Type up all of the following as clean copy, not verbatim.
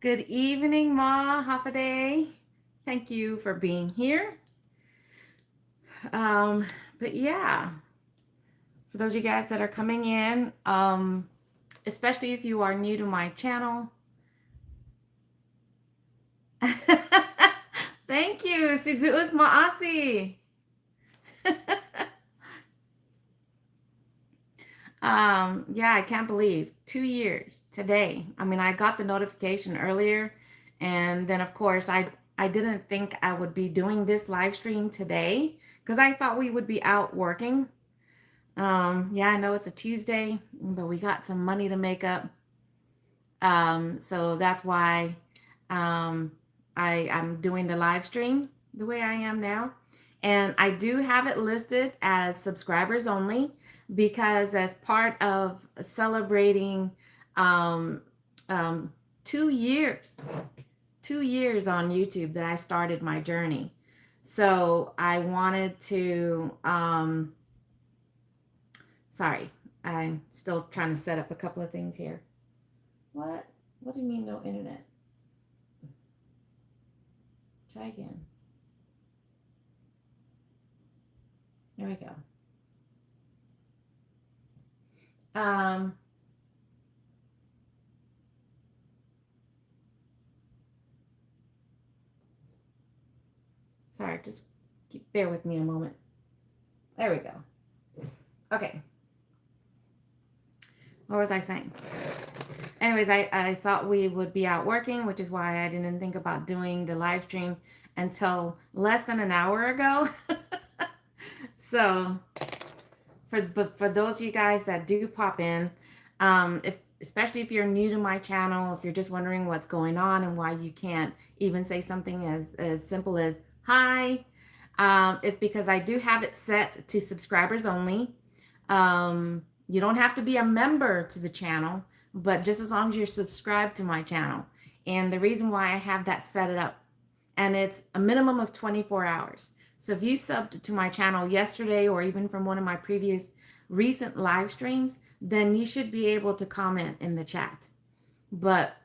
Good evening, Ma Hafa. Thank you for being here. Um, but yeah, for those of you guys that are coming in, especially if you are new to my channel, thank you, Siduus Maasi. Yeah, I can't believe 2 years today. I mean, I got the notification earlier, and then of course I didn't think I would be doing this live stream today because I thought we would be out working. Yeah, I know it's a Tuesday, but we got some money to make up. So that's why um, I'm doing the live stream the way I am now. And I do have it listed as subscribers only because as part of celebrating um, um, 2 years, 2 years on YouTube that I started my journey. So I wanted to sorry, I'm still trying to set up a couple of things here. What? What do you mean no internet? Try again. There we go. Um, Sorry, just bear with me a moment. There we go. Okay. What was I saying? Anyways, I thought we would be out working, which is why I didn't think about doing the live stream until less than an hour ago. So for those of you guys that do pop in, if especially if you're new to my channel, if you're just wondering what's going on and why you can't even say something as simple as hi, it's because I do have it set to subscribers only. You don't have to be a member to the channel, but just as long as you're subscribed to my channel. And the reason why I have that set it up, and it's a minimum of 24 hours. So if you subbed to my channel yesterday or even from one of my previous recent live streams, then you should be able to comment in the chat. But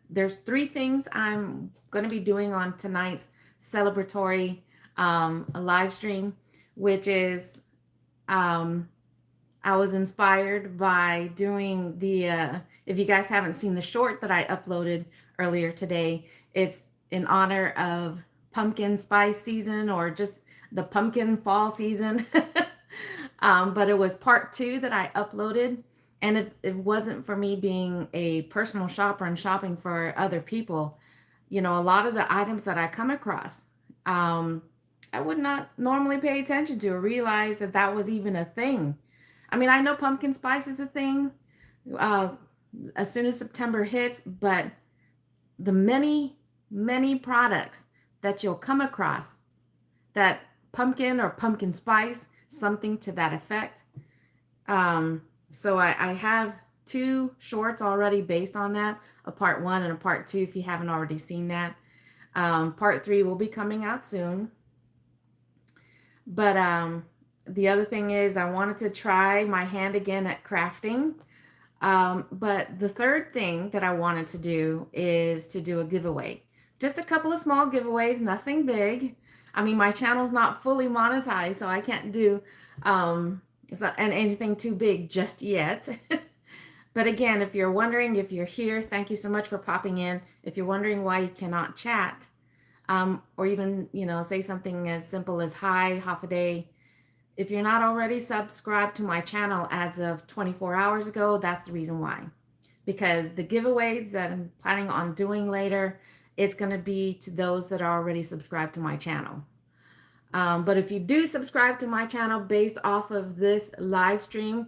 there's 3 things I'm going to be doing on tonight's celebratory live stream, which is I was inspired by doing if you guys haven't seen the short that I uploaded earlier today, it's in honor of pumpkin spice season or just the pumpkin fall season. But it was part 2 that I uploaded. And if it wasn't for me being a personal shopper and shopping for other people, a lot of the items that I come across, I would not normally pay attention to or realize that that was even a thing. I mean, I know pumpkin spice is a thing uh, as soon as September hits, but the many, many products that you'll come across that pumpkin or pumpkin spice, something to that effect. So I have 2 shorts already based on that, a part 1 and a part 2 if you haven't already seen that. Part 3 will be coming out soon. But the other thing is I wanted to try my hand again at crafting. But the third thing that I wanted to do is to do a giveaway. Just a couple of small giveaways, nothing big. I mean, my channel's not fully monetized, so I can't do it's not anything too big just yet. But again, if you're wondering, if you're here, thank you so much for popping in. If you're wondering why you cannot chat, or even, say something as simple as hi, half a day. If you're not already subscribed to my channel as of 24 hours ago, that's the reason why. Because the giveaways that I'm planning on doing later, it's going to be to those that are already subscribed to my channel. But if you do subscribe to my channel based off of this live stream,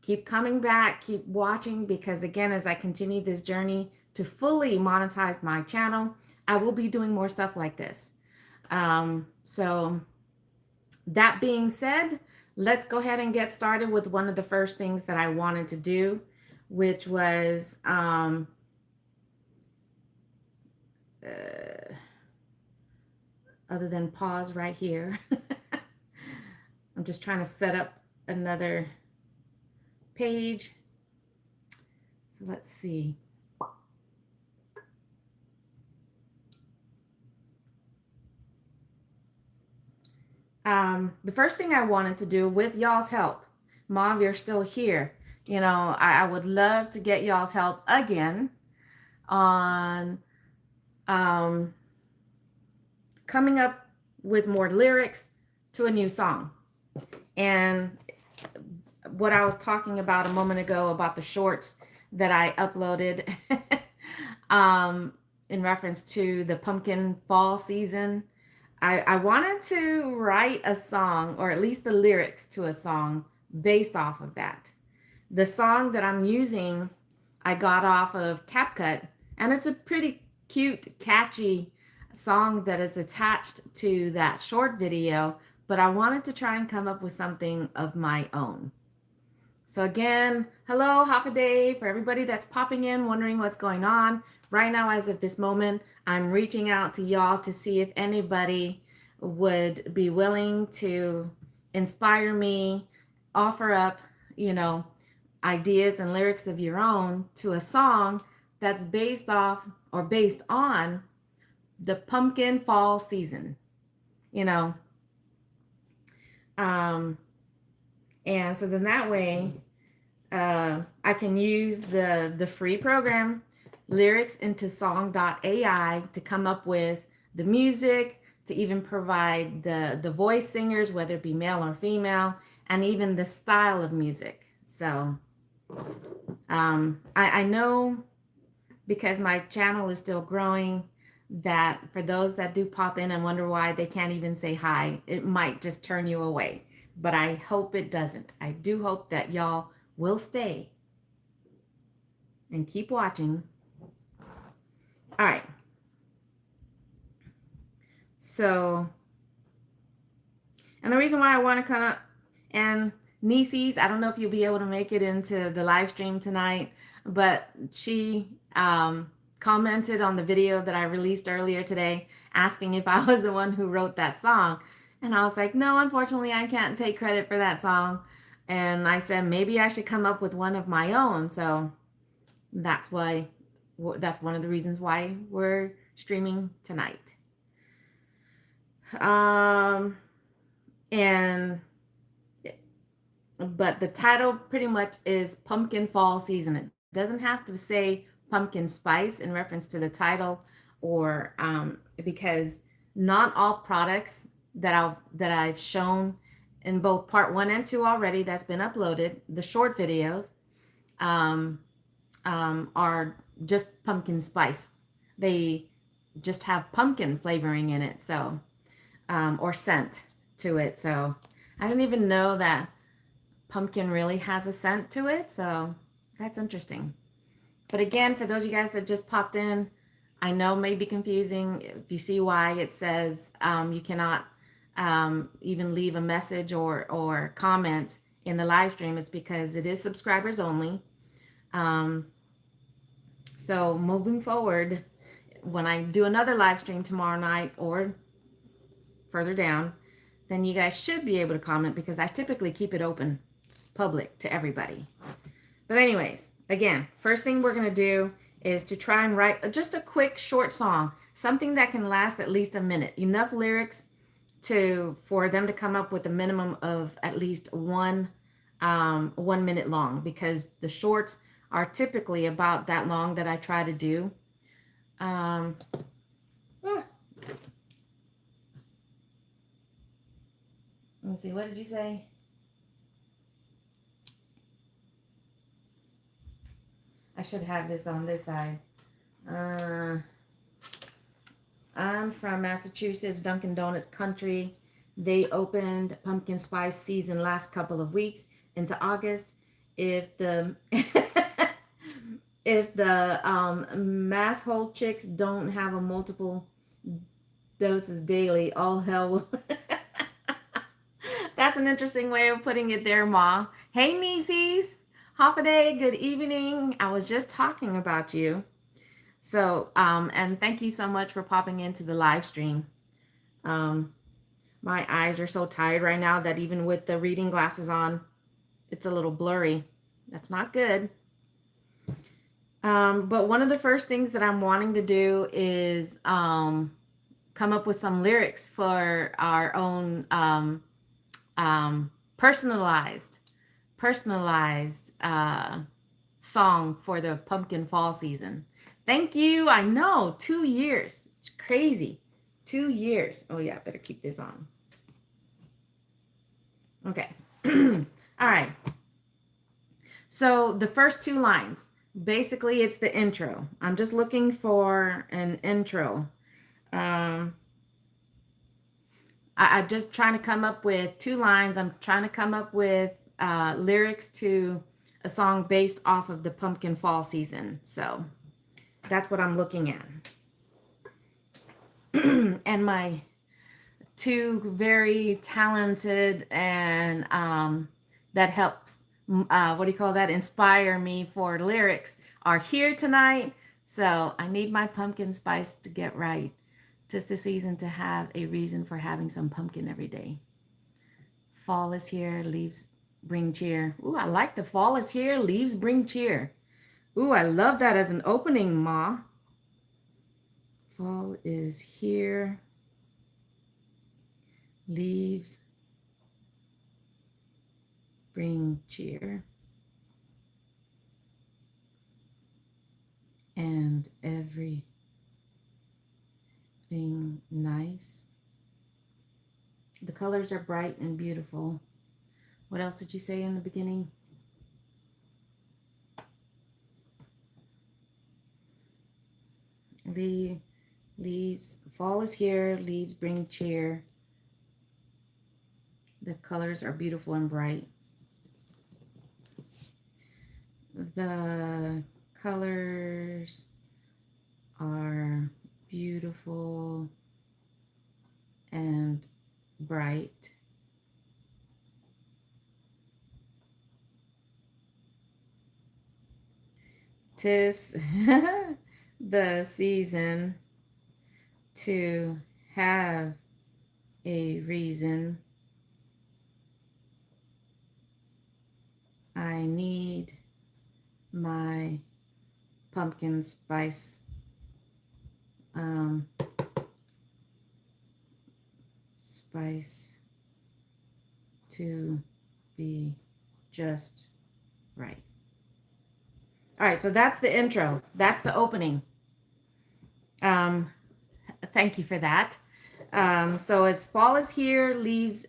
keep coming back, keep watching, because again, as I continue this journey to fully monetize my channel, I will be doing more stuff like this. So that being said, let's go ahead and get started with one of the first things that I wanted to do, which was other than pause right here. I'm just trying to set up another page. So let's see. The first thing I wanted to do with y'all's help, Mom, you're still here. I would love to get y'all's help again on um, coming up with more lyrics to a new song. And what I was talking about a moment ago about the shorts that I uploaded in reference to the pumpkin fall season, I wanted to write a song, or at least the lyrics to a song based off of that. The song that I'm using, I got off of CapCut, and it's a pretty cute, catchy song that is attached to that short video, but I wanted to try and come up with something of my own. So again, hello, Hafa Day, for everybody that's popping in, wondering what's going on. Right now, as of this moment, I'm reaching out to y'all to see if anybody would be willing to inspire me, offer up, ideas and lyrics of your own to a song that's based off or based on the pumpkin fall season, you know. And so then that way, I can use the free program lyrics into song.ai to come up with the music, to even provide the voice singers, whether it be male or female, and even the style of music. So I know, because my channel is still growing, that for those that do pop in and wonder why they can't even say hi, it might just turn you away. But I hope it doesn't. I do hope that y'all will stay and keep watching. All right. So, and the reason why I want to come up, and Nieces, I don't know if you'll be able to make it into the live stream tonight, but she commented on the video that I released earlier today, asking if I was the one who wrote that song. And I was like, no, unfortunately, I can't take credit for that song. And I said, maybe I should come up with one of my own. So that's one of the reasons why we're streaming tonight. But the title pretty much is Pumpkin Fall Season. It doesn't have to say pumpkin spice in reference to the title, or because not all products that I've shown in both part 1 and 2 already that's been uploaded, the short videos, are just pumpkin spice. They just have pumpkin flavoring in it, so or scent to it. So I didn't even know that pumpkin really has a scent to it, so that's interesting. But again, for those of you guys that just popped in, I know it may be confusing. If you see why it says you cannot even leave a message or comment in the live stream, it's because it is subscribers only. So moving forward, when I do another live stream tomorrow night or further down, then you guys should be able to comment, because I typically keep it open, public to everybody. But anyways, again, first thing we're going to do is to try and write just a quick short song, something that can last at least a minute, enough lyrics for them to come up with a minimum of at least 1 minute long, because the shorts are typically about that long that I try to do. Let's see, what did you say? I should have this on this side. I'm from Massachusetts, Dunkin' Donuts country. They opened pumpkin spice season last couple of weeks into August. If the if the mass hold chicks don't have a multiple doses daily, all hell will. That's an interesting way of putting it there, Ma. Hey, nieces. Hafa Day, good evening. I was just talking about you. So, and thank you so much for popping into the live stream. My eyes are so tired right now that even with the reading glasses on, it's a little blurry. That's not good. But one of the first things that I'm wanting to do is come up with some lyrics for our own personalized song for the pumpkin fall season. Thank you. I know, 2 years. It's crazy. 2 years. Oh yeah, better keep this on. Okay. All right. So the first two lines, basically it's the intro. I'm just looking for an intro. I just trying to come up with 2 lines. I'm trying to come up with lyrics to a song based off of the pumpkin fall season. So that's what I'm looking at. And my 2 very talented and that helps, what do you call that, inspire me for lyrics are here tonight. So I need my pumpkin spice to get right. 'Tis the season to have a reason for having some pumpkin every day. Fall is here, leaves bring cheer. Ooh, I like the fall is here, leaves bring cheer. Ooh, I love that as an opening, Ma. Fall is here, leaves bring cheer. And everything nice. The colors are bright and beautiful. What else did you say in the beginning? Leaves, fall is here, leaves bring cheer. The colors are beautiful and bright. The colors are beautiful and bright. Tis the season to have a reason. I need my pumpkin spice to be just right. All right, so that's the intro. That's the opening. Thank you for that. So as fall is here, leaves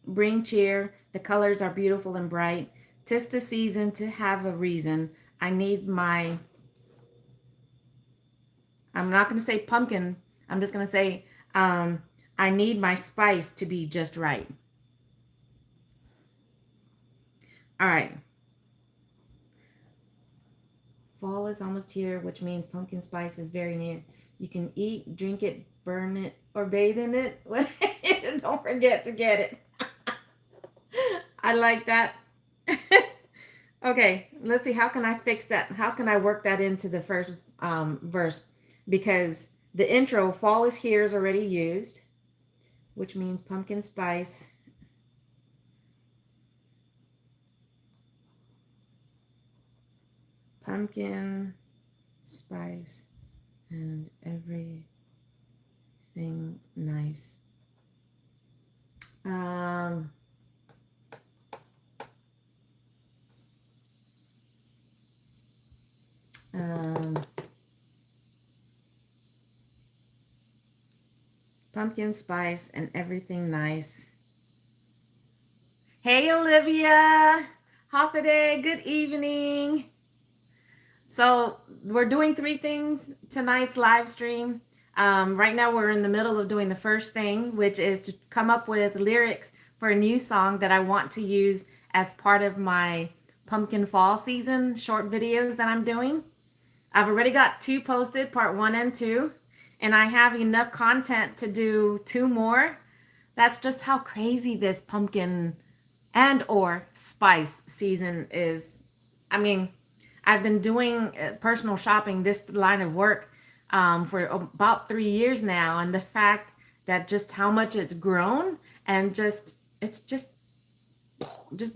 bring cheer. The colors are beautiful and bright. 'Tis the season to have a reason. I need my, I'm not going to say pumpkin. I'm just going to say, I need my spice to be just right. All right. Fall is almost here, which means pumpkin spice is very near. You can eat, drink it, burn it, or bathe in it. Don't forget to get it. I like that. Okay, let's see. How can I fix that? How can I work that into the first verse? Because the intro, fall is here, is already used, which means pumpkin spice. Pumpkin spice and everything nice. Pumpkin spice and everything nice. Hey, Olivia. Hafa Day. Good evening. So we're doing 3 things tonight's live stream. Right now we're in the middle of doing the first thing, which is to come up with lyrics for a new song that I want to use as part of my pumpkin fall season short videos that I'm doing. I've already got 2 posted, part 1 and 2, and I have enough content to do 2 more. That's just how crazy this pumpkin and or spice season is. I mean, I've been doing personal shopping, this line of work, for about 3 years now, and the fact that just how much it's grown and it's just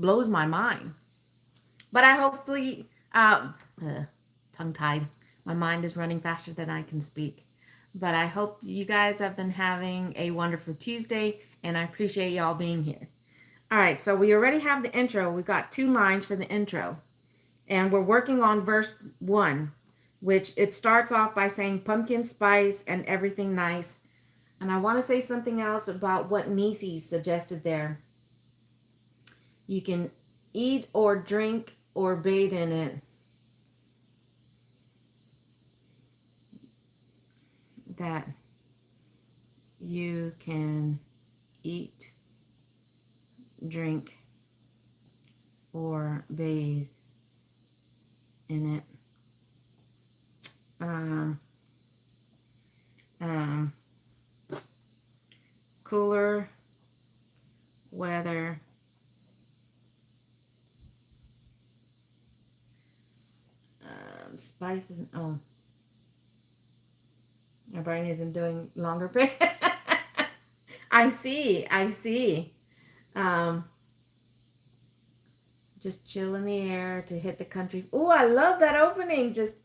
blows my mind. But I hopefully tongue-tied. My mind is running faster than I can speak. But I hope you guys have been having a wonderful Tuesday, and I appreciate y'all being here. All right, so we already have the intro. We got 2 lines for the intro, and we're working on verse 1, which it starts off by saying pumpkin spice and everything nice. And I want to say something else about what Nisi suggested there. You can eat or drink or bathe in it. That you can eat, drink, or bathe in it. Cooler weather, spices. Oh, my brain isn't doing longer. I see. I see. Um, just chill in the air to hit the country. Oh, I love that opening. Just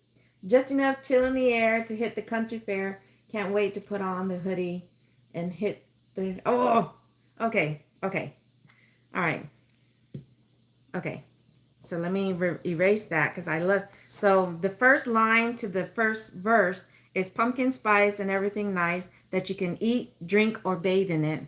enough chill in the air to hit the country fair. Can't wait to put on the hoodie and hit the. Oh, okay. Okay. All right. Okay. So let me erase that because I love. So the first line to the first verse is pumpkin spice and everything nice that you can eat, drink, or bathe in it.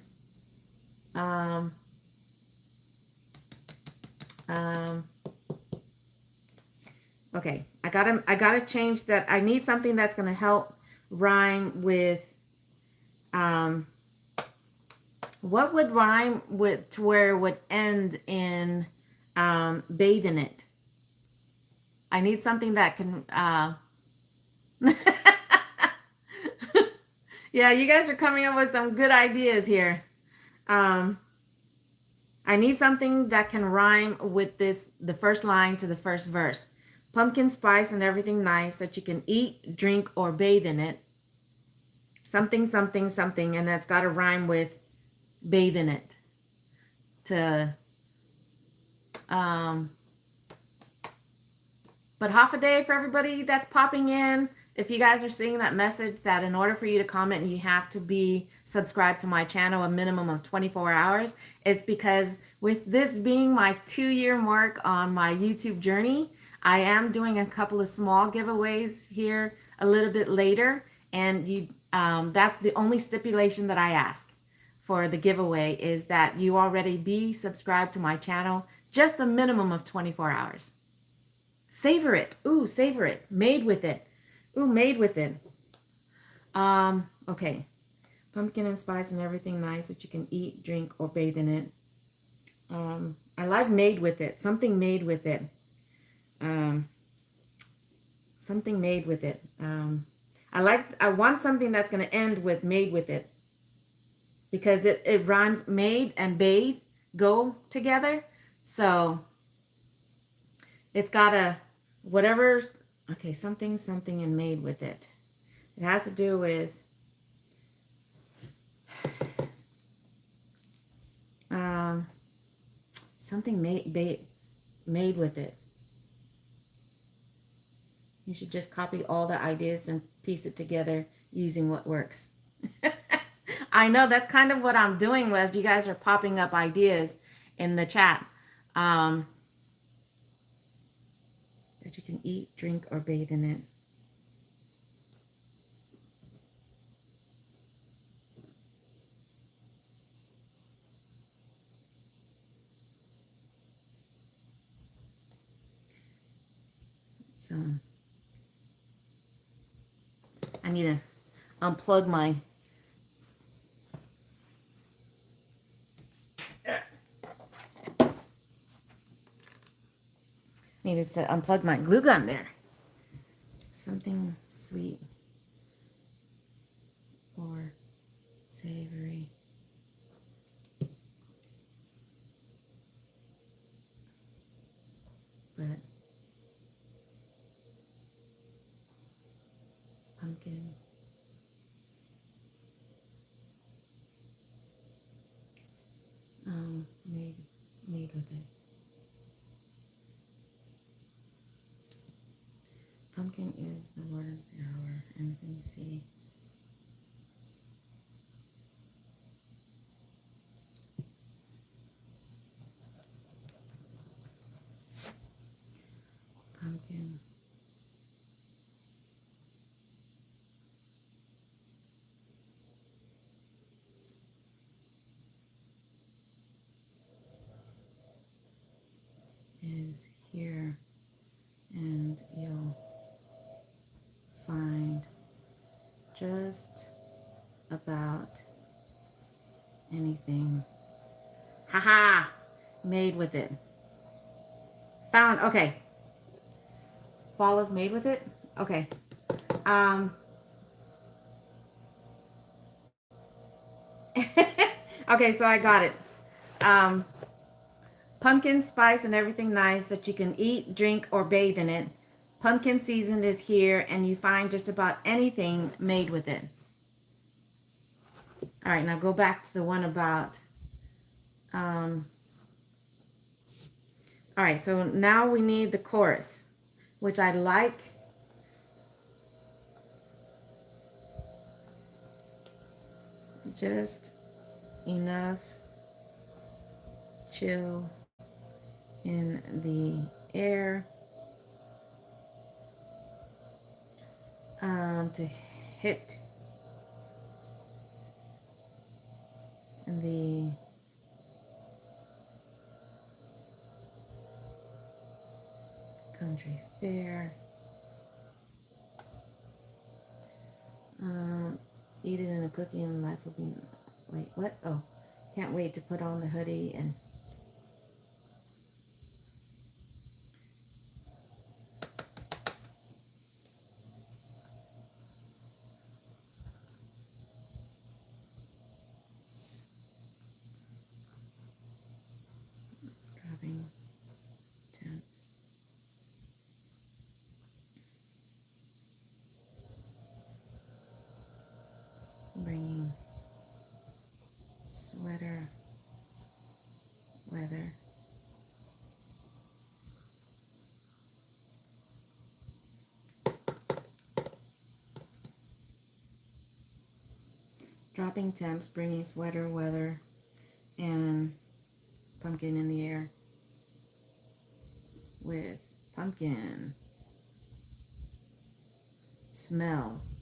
Okay, I gotta change that. I need something that's gonna help rhyme with. What would rhyme with to where it would end in bathe in it? I need something that can. Yeah, you guys are coming up with some good ideas here. I need something that can rhyme with the first line to the first verse. Pumpkin spice and everything nice that you can eat, drink, or bathe in it. Something, something, something, and that's got to rhyme with bathe in it. But Hafa day for everybody that's popping in. If you guys are seeing that message that in order for you to comment, you have to be subscribed to my channel a minimum of 24 hours, it's because with this being my 2-year mark on my YouTube journey, I am doing a couple of small giveaways here a little bit later. And that's the only stipulation that I ask for the giveaway is that you already be subscribed to my channel just a minimum of 24 hours. Savor it. Ooh, savor it. Made with it. Ooh, made with it. Okay. Pumpkin and spice and everything nice that you can eat, drink, or bathe in it. I like made with it. Something made with it. Something made with it. I want something that's going to end with made with it. Because it rhymes made and bathe go together. So it's got a whatever. Okay, something and made with it. It has to do with something made with it. You should just copy all the ideas and piece it together using what works. I know that's kind of what I'm doing was you guys are popping up ideas in the chat. That you can eat, drink, or bathe in it. So I need to unplug my needed to unplug my glue gun there. Something sweet or savory. But pumpkin. Made with it. Pumpkin is the word power. And let me see. pumpkin is here, and you'll find just about anything. Haha! Made with it. Found. Okay. Fall is made with it? Okay. Okay, so I got it. Pumpkin spice and everything nice that you can eat, drink, or bathe in it. Pumpkin season is here, and you find just about anything made with it. All right, now go back to the one about. All right, so now we need the chorus, which I like. Just enough chill in the air to hit the country fair. Eat it in a cookie and life will be. Wait, what? Oh, can't wait to put on the hoodie and. Dropping temps. Bringing sweater weather. Dropping temps, bringing sweater weather, and pumpkin in the air with pumpkin smells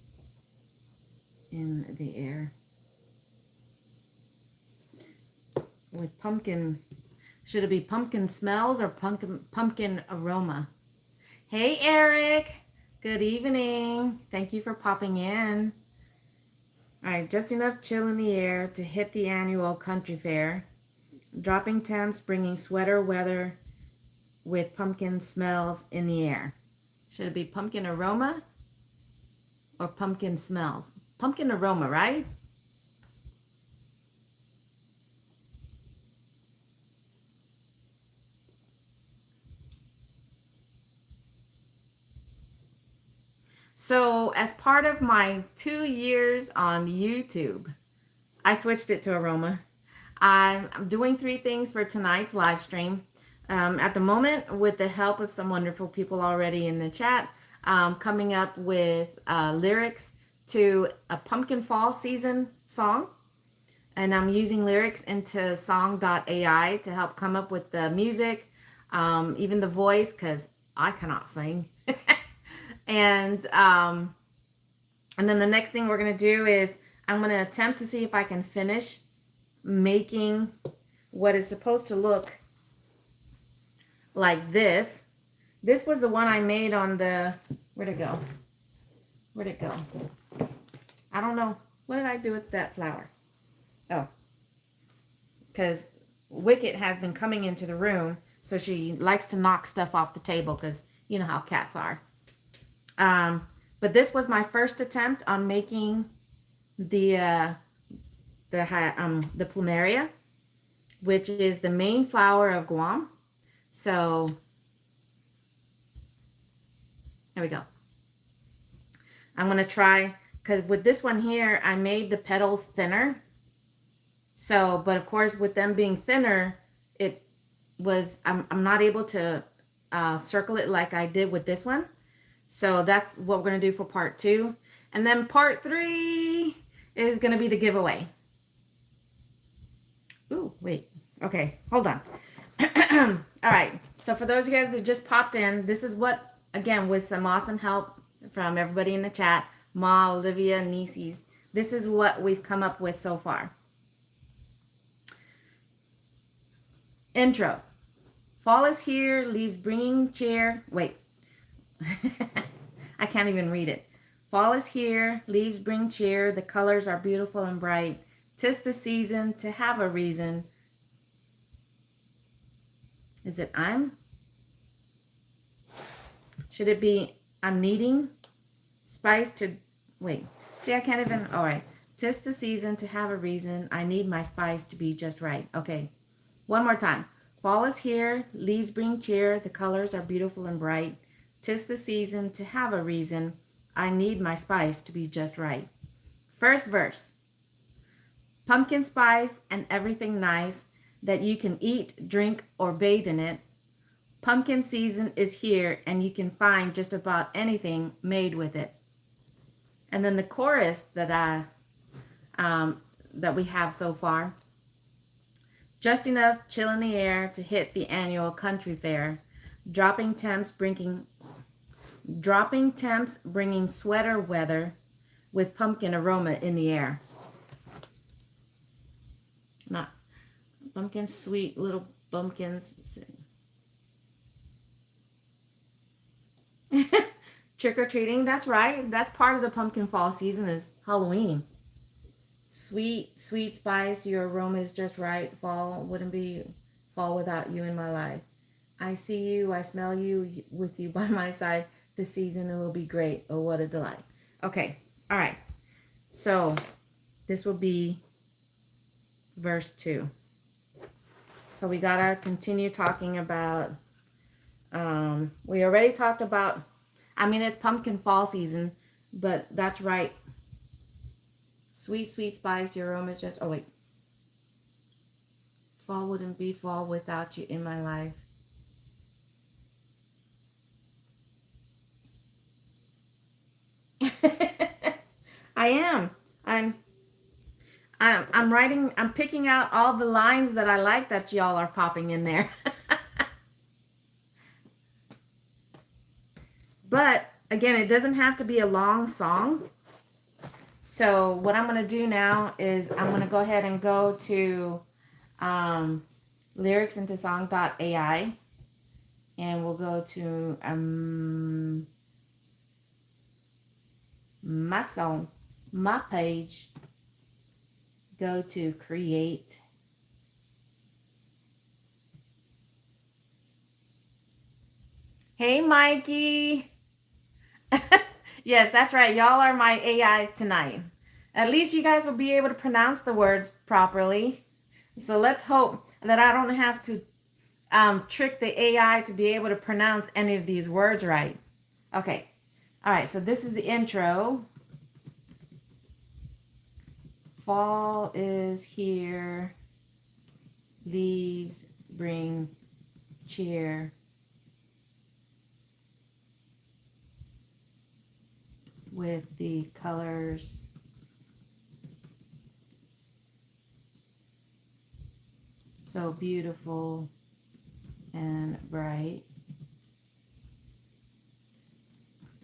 in the air with pumpkin. Should it be pumpkin smells or pumpkin aroma? Hey Eric, good evening. Thank you for popping in. All right, just enough chill in the air to hit the annual country fair. Dropping temps, bringing sweater weather with pumpkin smells in the air. Should it be pumpkin aroma or pumpkin smells? Pumpkin aroma, right? So as part of my 2 years on YouTube, I switched it to aroma. I'm doing 3 things for tonight's live stream. At the moment, with the help of some wonderful people already in the chat, coming up with lyrics to a pumpkin fall season song. And I'm using lyrics into song.ai to help come up with the music, even the voice, because I cannot sing. And then the next thing we're going to do is I'm going to attempt to see if I can finish making what is supposed to look like this. This was the one I made on the, where'd it go? Where'd it go? I don't know. What did I do with that flower? Oh, because Wicket has been coming into the room, so she likes to knock stuff off the table because you know how cats are. But this was my first attempt on making the plumeria, which is the main flower of Guam. So there we go. I'm going to try, because with this one here, I made the petals thinner. So, but of course, with them being thinner, it was, I'm not able to circle it like I did with this one. So that's what we're going to do for part 2. And then part 3 is going to be the giveaway. Ooh, wait. Okay, hold on. All right. So for those of you guys that just popped in, this is what again, with some awesome help from everybody in the chat, Ma, Olivia, Nieces, this is what we've come up with so far. Intro. Fall is here, leaves bringing cheer. Wait. I can't even read it. Fall is here, leaves bring cheer, the colors are beautiful and bright. 'Tis the season to have a reason. Is it I'm? Should it be I'm needing spice to, wait. See, I can't even, all right. 'Tis the season to have a reason. I need my spice to be just right. Okay. One more time. Fall is here, leaves bring cheer, the colors are beautiful and bright. 'Tis the season to have a reason. I need my spice to be just right. First verse. Pumpkin spice and everything nice that you can eat, drink, or bathe in it. Pumpkin season is here and you can find just about anything made with it. And then the chorus that we have so far. Just enough chill in the air to hit the annual country fair. Dropping temps bringing sweater weather with pumpkin aroma in the air. Not pumpkins, sweet little pumpkins. Trick-or-treating, that's right. That's part of the pumpkin fall season is Halloween. Sweet, sweet spice, your aroma is just right. Fall wouldn't be fall without you in my life. I see you, I smell you with you by my side. The season will be great. Oh, what a delight. Okay, all right. So this will be verse 2. So we gotta continue talking about, we already talked about, it's pumpkin fall season, but that's right. Sweet, sweet spice, your aroma is just, oh wait. Fall wouldn't be fall without you in my life. I am. I'm writing, I'm picking out all the lines that I like that y'all are popping in there. But again, it doesn't have to be a long song. So what I'm going to do now is I'm going to go ahead and go to lyricsinto-song.ai and we'll go to my song, my page, go to create. Hey, Mikey. Yes, that's right. Y'all are my AIs tonight. At least you guys will be able to pronounce the words properly. So let's hope that I don't have to trick the AI to be able to pronounce any of these words right. Okay. All right. So this is the intro. Fall is here. Leaves bring cheer. With the colors so beautiful and bright.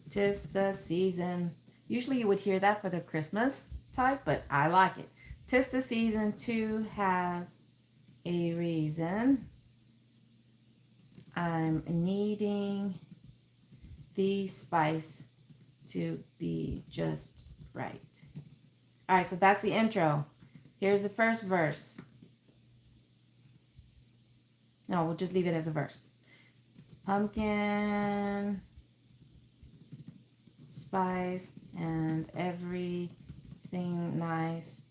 'Tis the season. Usually you would hear that for the Christmas type, but I like it. 'Tis the season to have a reason. I'm needing the spice to be just right. All right, so that's the intro. Here's the first verse. No, we'll just leave it as a verse. Pumpkin spice and everything nice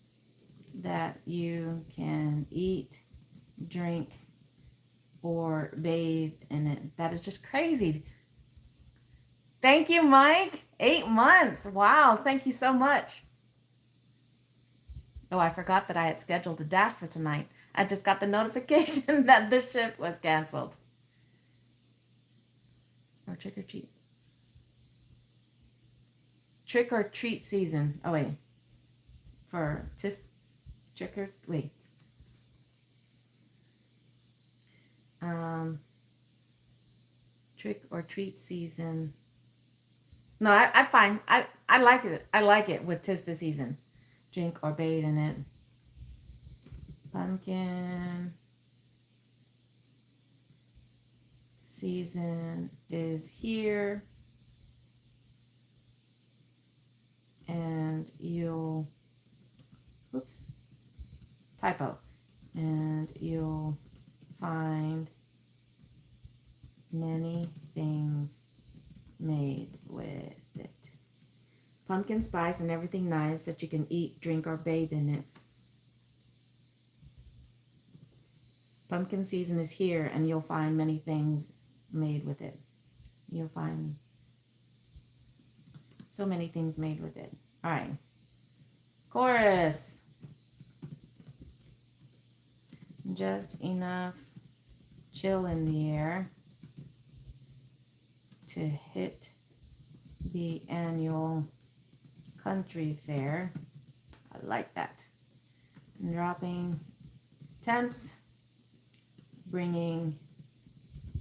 that you can eat, drink, or bathe in it. That is just crazy. Thank you, Mike. 8 months. Wow. Thank you so much. Oh, I forgot that I had scheduled a dash for tonight. I just got the notification that the shift was canceled. Or trick or treat. Trick or treat season. Oh, wait. For just trick or wait. Trick or treat season. No, I find I like it. I like it with 'tis the season. Drink or bathe in it. Pumpkin season is here, and you'll, oops, typo, and you'll find many things made with it. Pumpkin spice and everything nice that you can eat, drink, or bathe in it. Pumpkin season is here, and you'll find many things made with it. You'll find so many things made with it. All right. Chorus. Just enough chill in the air to hit the annual country fair. I like that. And dropping temps, bringing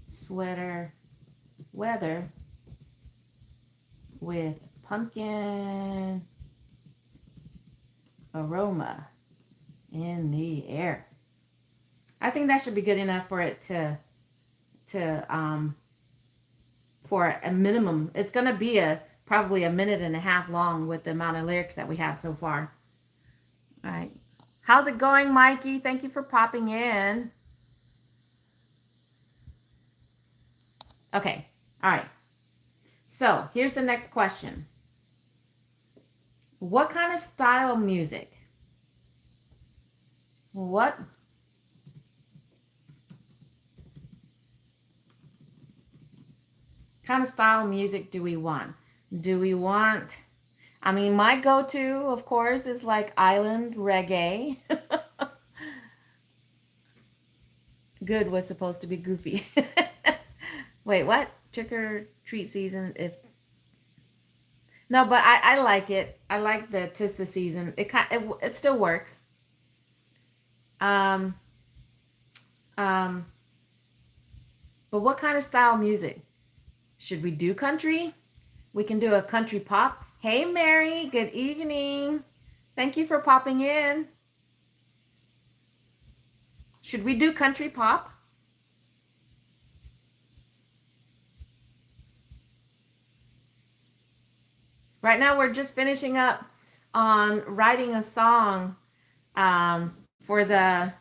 sweater weather with pumpkin aroma in the air. I think that should be good enough for it to for a minimum. It's going to be probably a minute and a half long with the amount of lyrics that we have so far. All right. How's it going, Mikey? Thank you for popping in. Okay. All right. So here's the next question. What kind of style music? What kind of style music do we want? Do we want, I mean, my go-to, of course, is like island reggae. Good was supposed to be goofy. Wait, what? Trick or treat season. No, but I like it. I like the 'tis the season. It still works. Um, um, but what kind of style music? Should we do country? We can do a country pop. Hey, Mary, good evening. Thank you for popping in. Should we do country pop? Right now, we're just finishing up on writing a song for the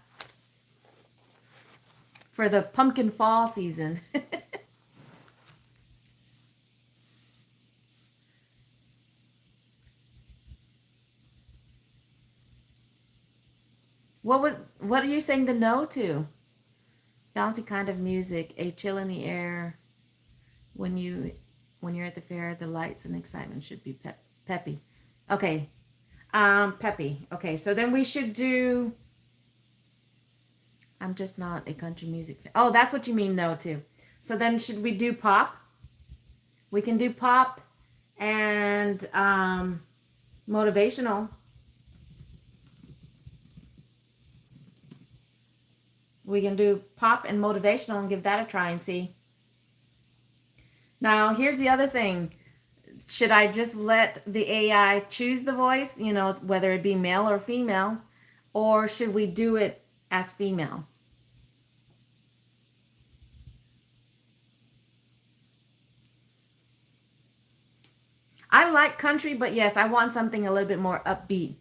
pumpkin fall season. What are you saying the no to? Bouncy kind of music, a chill in the air. When you're at the fair, the lights and excitement should be peppy. Okay. Peppy. Okay, so then we should do, I'm just not a country music fan. Oh, that's what you mean no to. So then should we do pop? We can do pop and motivational. We can do pop and motivational and give that a try and see. Now, here's the other thing. Should I just let the AI choose the voice, whether it be male or female, or should we do it as female? I like country, but yes, I want something a little bit more upbeat.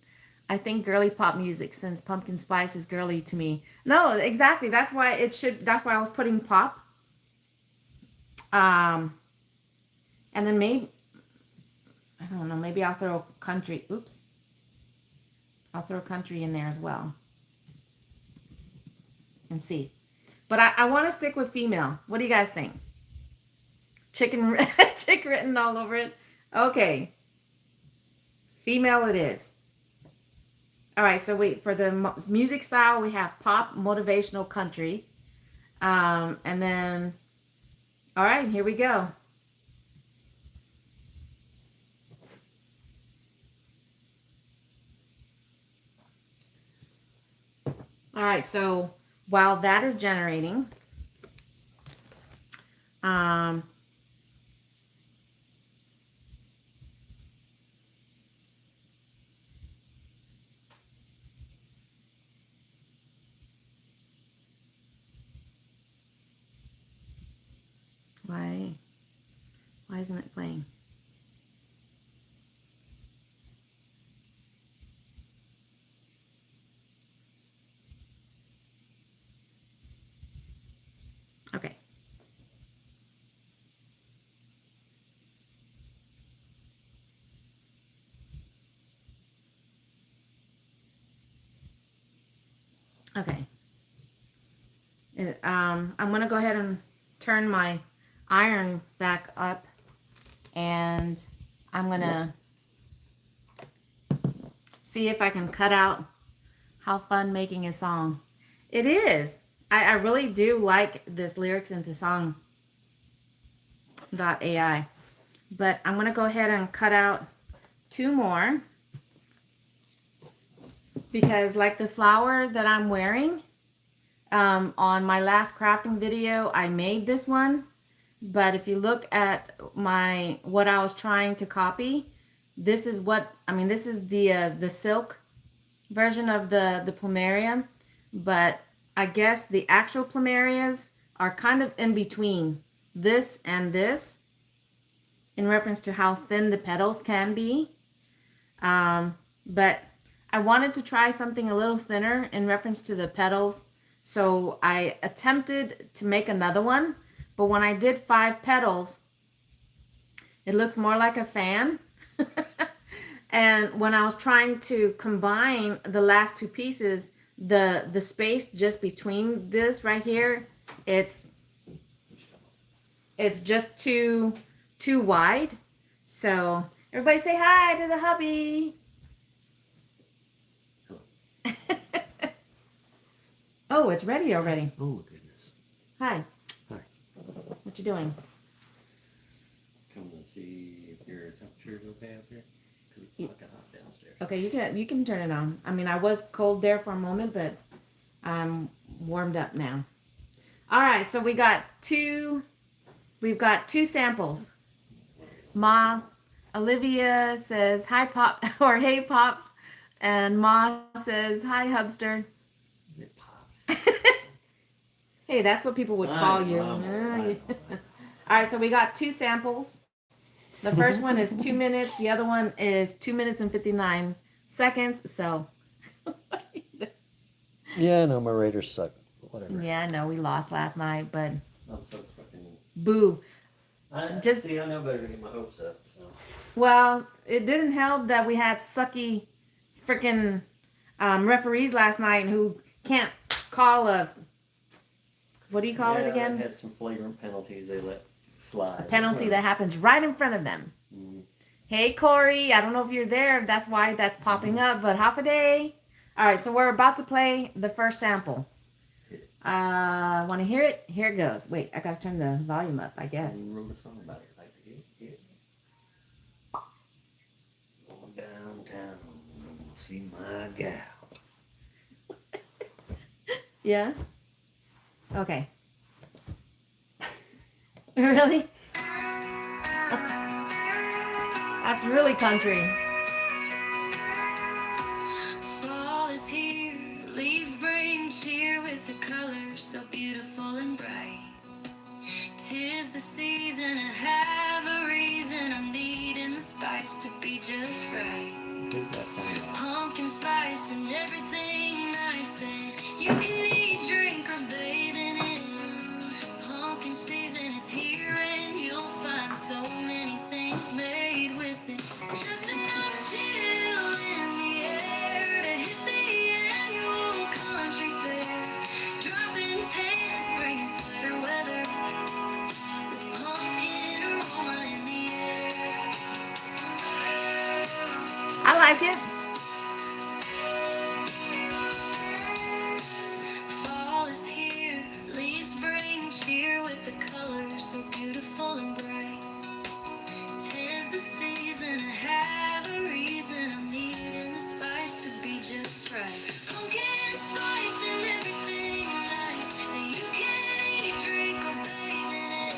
I think girly pop music, since pumpkin spice is girly to me. No, exactly. That's why I was putting pop. And then maybe, I don't know, maybe I'll throw country. Oops. I'll throw country in there as well. And see. But I want to stick with female. What do you guys think? Chick written all over it. Okay. Female it is. All right, so wait, for the music style, we have pop, motivational, country. And then, all right, here we go. All right, so while that is generating, Um, why? Why isn't it playing? Okay. Okay. I'm going to go ahead and turn my iron back up, and I'm going to see if I can cut out how fun making a song. It is. I really do like this lyrics into song.ai. But I'm going to go ahead and cut out 2 more, because like the flower that I'm wearing, on my last crafting video, I made this one. But if you look at what I was trying to copy, this is the silk version of the plumeria. But I guess the actual plumerias are kind of in between this and this, in reference to how thin the petals can be. But I wanted to try something a little thinner in reference to the petals. So I attempted to make another one, but when I did 5 petals, it looks more like a fan. And when I was trying to combine the last 2 pieces, the space just between this right here, it's just too wide. So everybody say hi to the hubby. Oh, it's ready already. Oh, goodness. Hi. Hi. What you doing? Coming to see if your temperature is okay up here. Because it's fucking hot downstairs. Okay, you can turn it on. I mean, I was cold there for a moment, but I'm warmed up now. All right, so we've got two samples. Ma Olivia says hi pop or hey pops, and Ma says hi hubster. It pops. Hey, that's what people would call you. All right, so we got 2 samples. The first one is 2 minutes. The other one is 2 minutes and 59 seconds. So, yeah, I know my Raiders suck. Whatever. Yeah, I know we lost last night, but I'm so fucking. Boo. I know better to get my hopes up. So. Well, it didn't help that we had sucky freaking referees last night who can't call a. What do you call it again? They had some flagrant penalties they let slide. A penalty that happens right in front of them. Mm. Hey, Corey, I don't know if you're there. That's why that's popping up, but Hafa day. All right, so we're about to play the first sample. Want to hear it? Here it goes. Wait, I got to turn the volume up, I guess. You wrote a song about it. Like to hear it? Going downtown, see my gal. Yeah? Okay. Really? That's really country. Fall is here, leaves bring cheer with the colors so beautiful and bright. 'Tis the season, I have a reason, I'm needing the spice to be just right. Pumpkin spice and everything nice that you can eat, drink, or bathe in it. Pumpkin season is here and you'll find so many things made with it. Just enough chill in the air to hit the annual country fair. Dropping tents, bringing sweater weather with pumpkin aroma in the air. I like it. Fall is here, leaves bring cheer with the colors so beautiful and bright. 'Tis the season, I have a reason, I'm needing the spice to be just right. Pumpkin spice and everything nice that you can eat, drink, or bathe in it.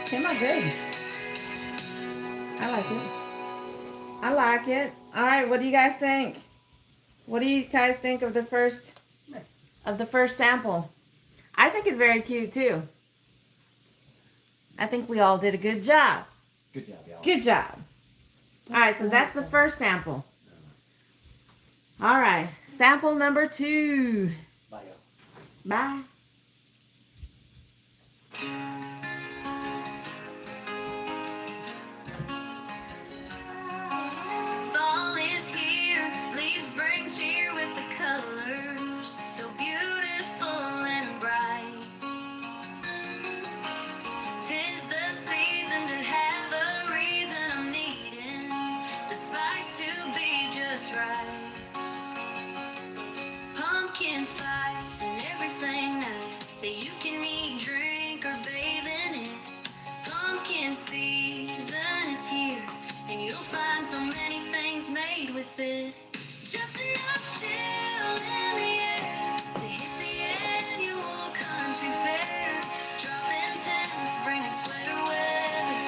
Came out good. I like it. I like it. All right, what do you guys think? What do you guys think of the first sample? I think it's very cute too. I think we all did a good job. Good job, y'all. Good job. All right, so that's the first sample. All right, sample number 2. Bye, y'all. Bye. Fall is here, leaves bring cheer with the colors, so beautiful and bright. 'Tis the season to have a reason I'm needing the spice to be just right. Pumpkin spice and everything nice that you can eat, drink, or bathe in it. Pumpkin season is here, and you'll find so many things made with it. Just enough chill in the air to hit the annual country fair. Dropping tents, bringing sweater weather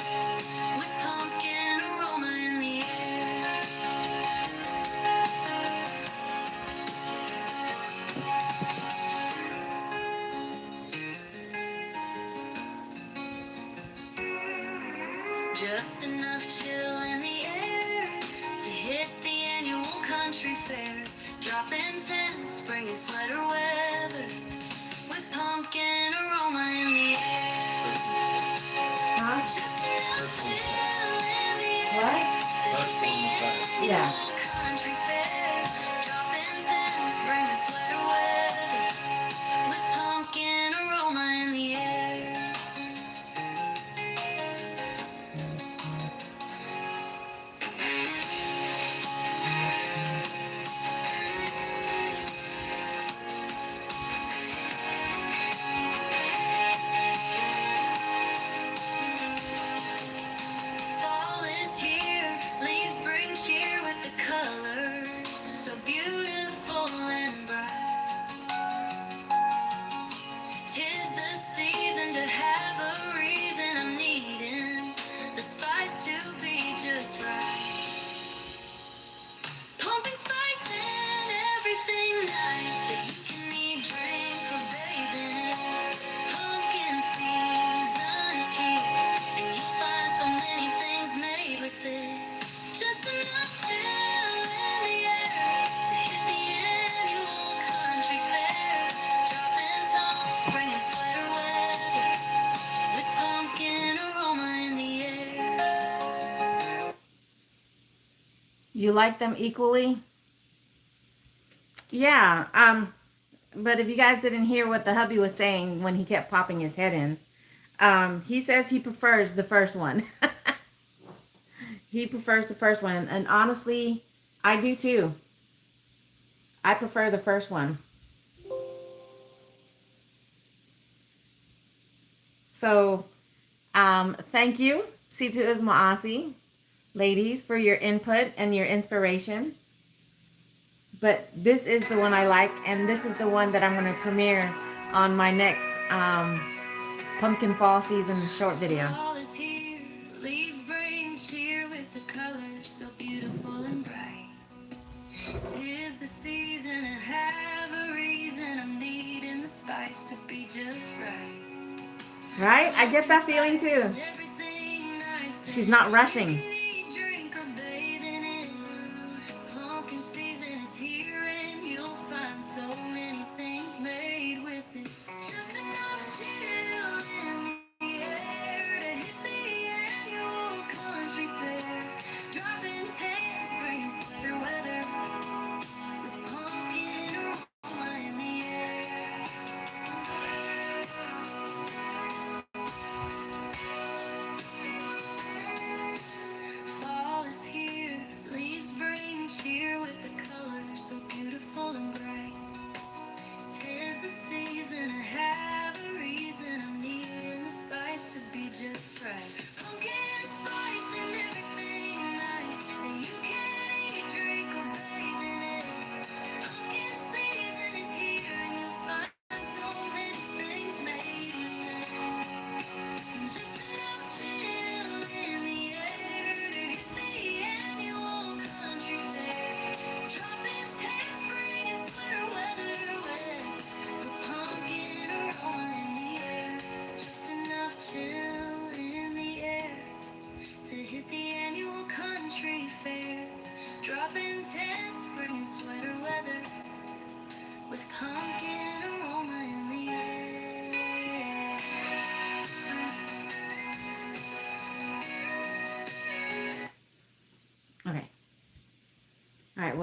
with pumpkin aroma in the air. Just enough chill in the air to hit the annual country fair. Dropping tents, bringing sweater weather with pumpkin aroma in the air. Huh? Just enough chill in the air What? to hit the annual Yeah. country fair. Dropping tents, bringing sweater weather with pumpkin aroma in the air. Fall is here, leaves bring cheer with the colors, so beautiful and bright. 'Tis the season to have a reason I'm needing the spice to be just right. Pumpkin spice and everything nice that you can eat, drink, or bathe in. Pumpkin season is here, and you'll find so many things made with it. Just enough chill in the air to hit the annual country fair. Dropping tops, bringing sweater weather with pumpkin aroma in the air. You like them equally? Yeah. But if you guys didn't hear what the hubby was saying when he kept popping his head in, he says he prefers the first one. He prefers the first one, and honestly, I do too. I prefer the first one. So, thank you, Situ Ismaasi, ladies, for your input and your inspiration. But this is the one I like, and this is the one that I'm going to premiere on my next pumpkin fall season short video. Fall is here, leaves bring cheer with the colors so beautiful and bright. 'Tis the season to have a reason I'm needing the spice to be just right. Right? I get that feeling too. Everything nice that She's not you rushing. can eat, drink, or bathe in it. Pumpkin season is here, and you'll find so many things made with it. Just enough chill in the air to hit the annual country fair. Dropping tents, bringing sweater weather with pumpkin aroma in the air.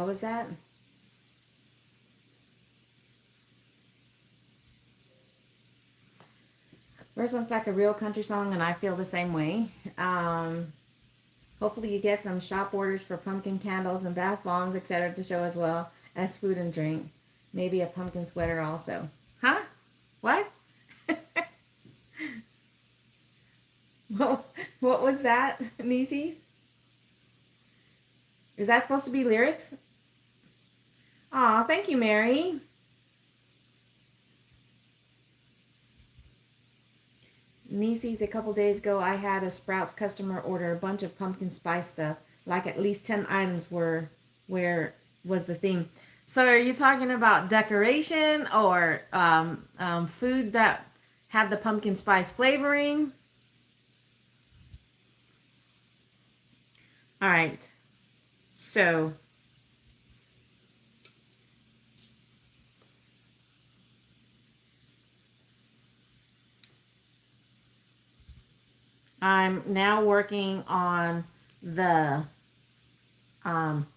What was that? First one's like a real country song, and I feel the same way. Hopefully you get some shop orders for pumpkin candles and bath bombs, etc. to show as well as food and drink. Maybe a pumpkin sweater also. Huh? What? What was that, Nieces? Is that supposed to be lyrics? Aw, thank you, Mary. Nieces, a couple days ago, I had a Sprouts customer order a bunch of pumpkin spice stuff. Like at least 10 items were where was the theme. So are you talking about decoration or food that had the pumpkin spice flavoring? All right. So I'm now working on the um,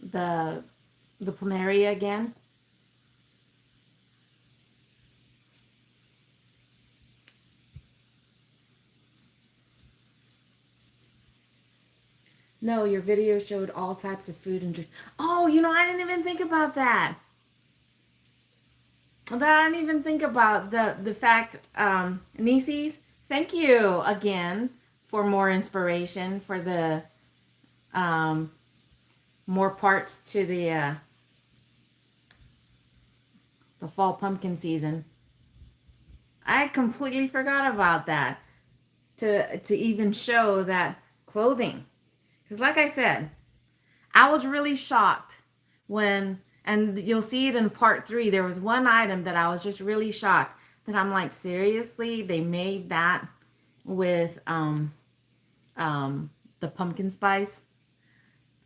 the plumeria again. No, your video showed all types of food and drink. Oh, I didn't even think about that. I didn't even think about the fact, Nieces, thank you again for more inspiration for the more parts to the fall pumpkin season. I completely forgot about that to even show that clothing. Because like I said, I was really shocked when, and you'll see it in part 3, there was one item that I was just really shocked that I'm like, seriously, they made that with the pumpkin spice,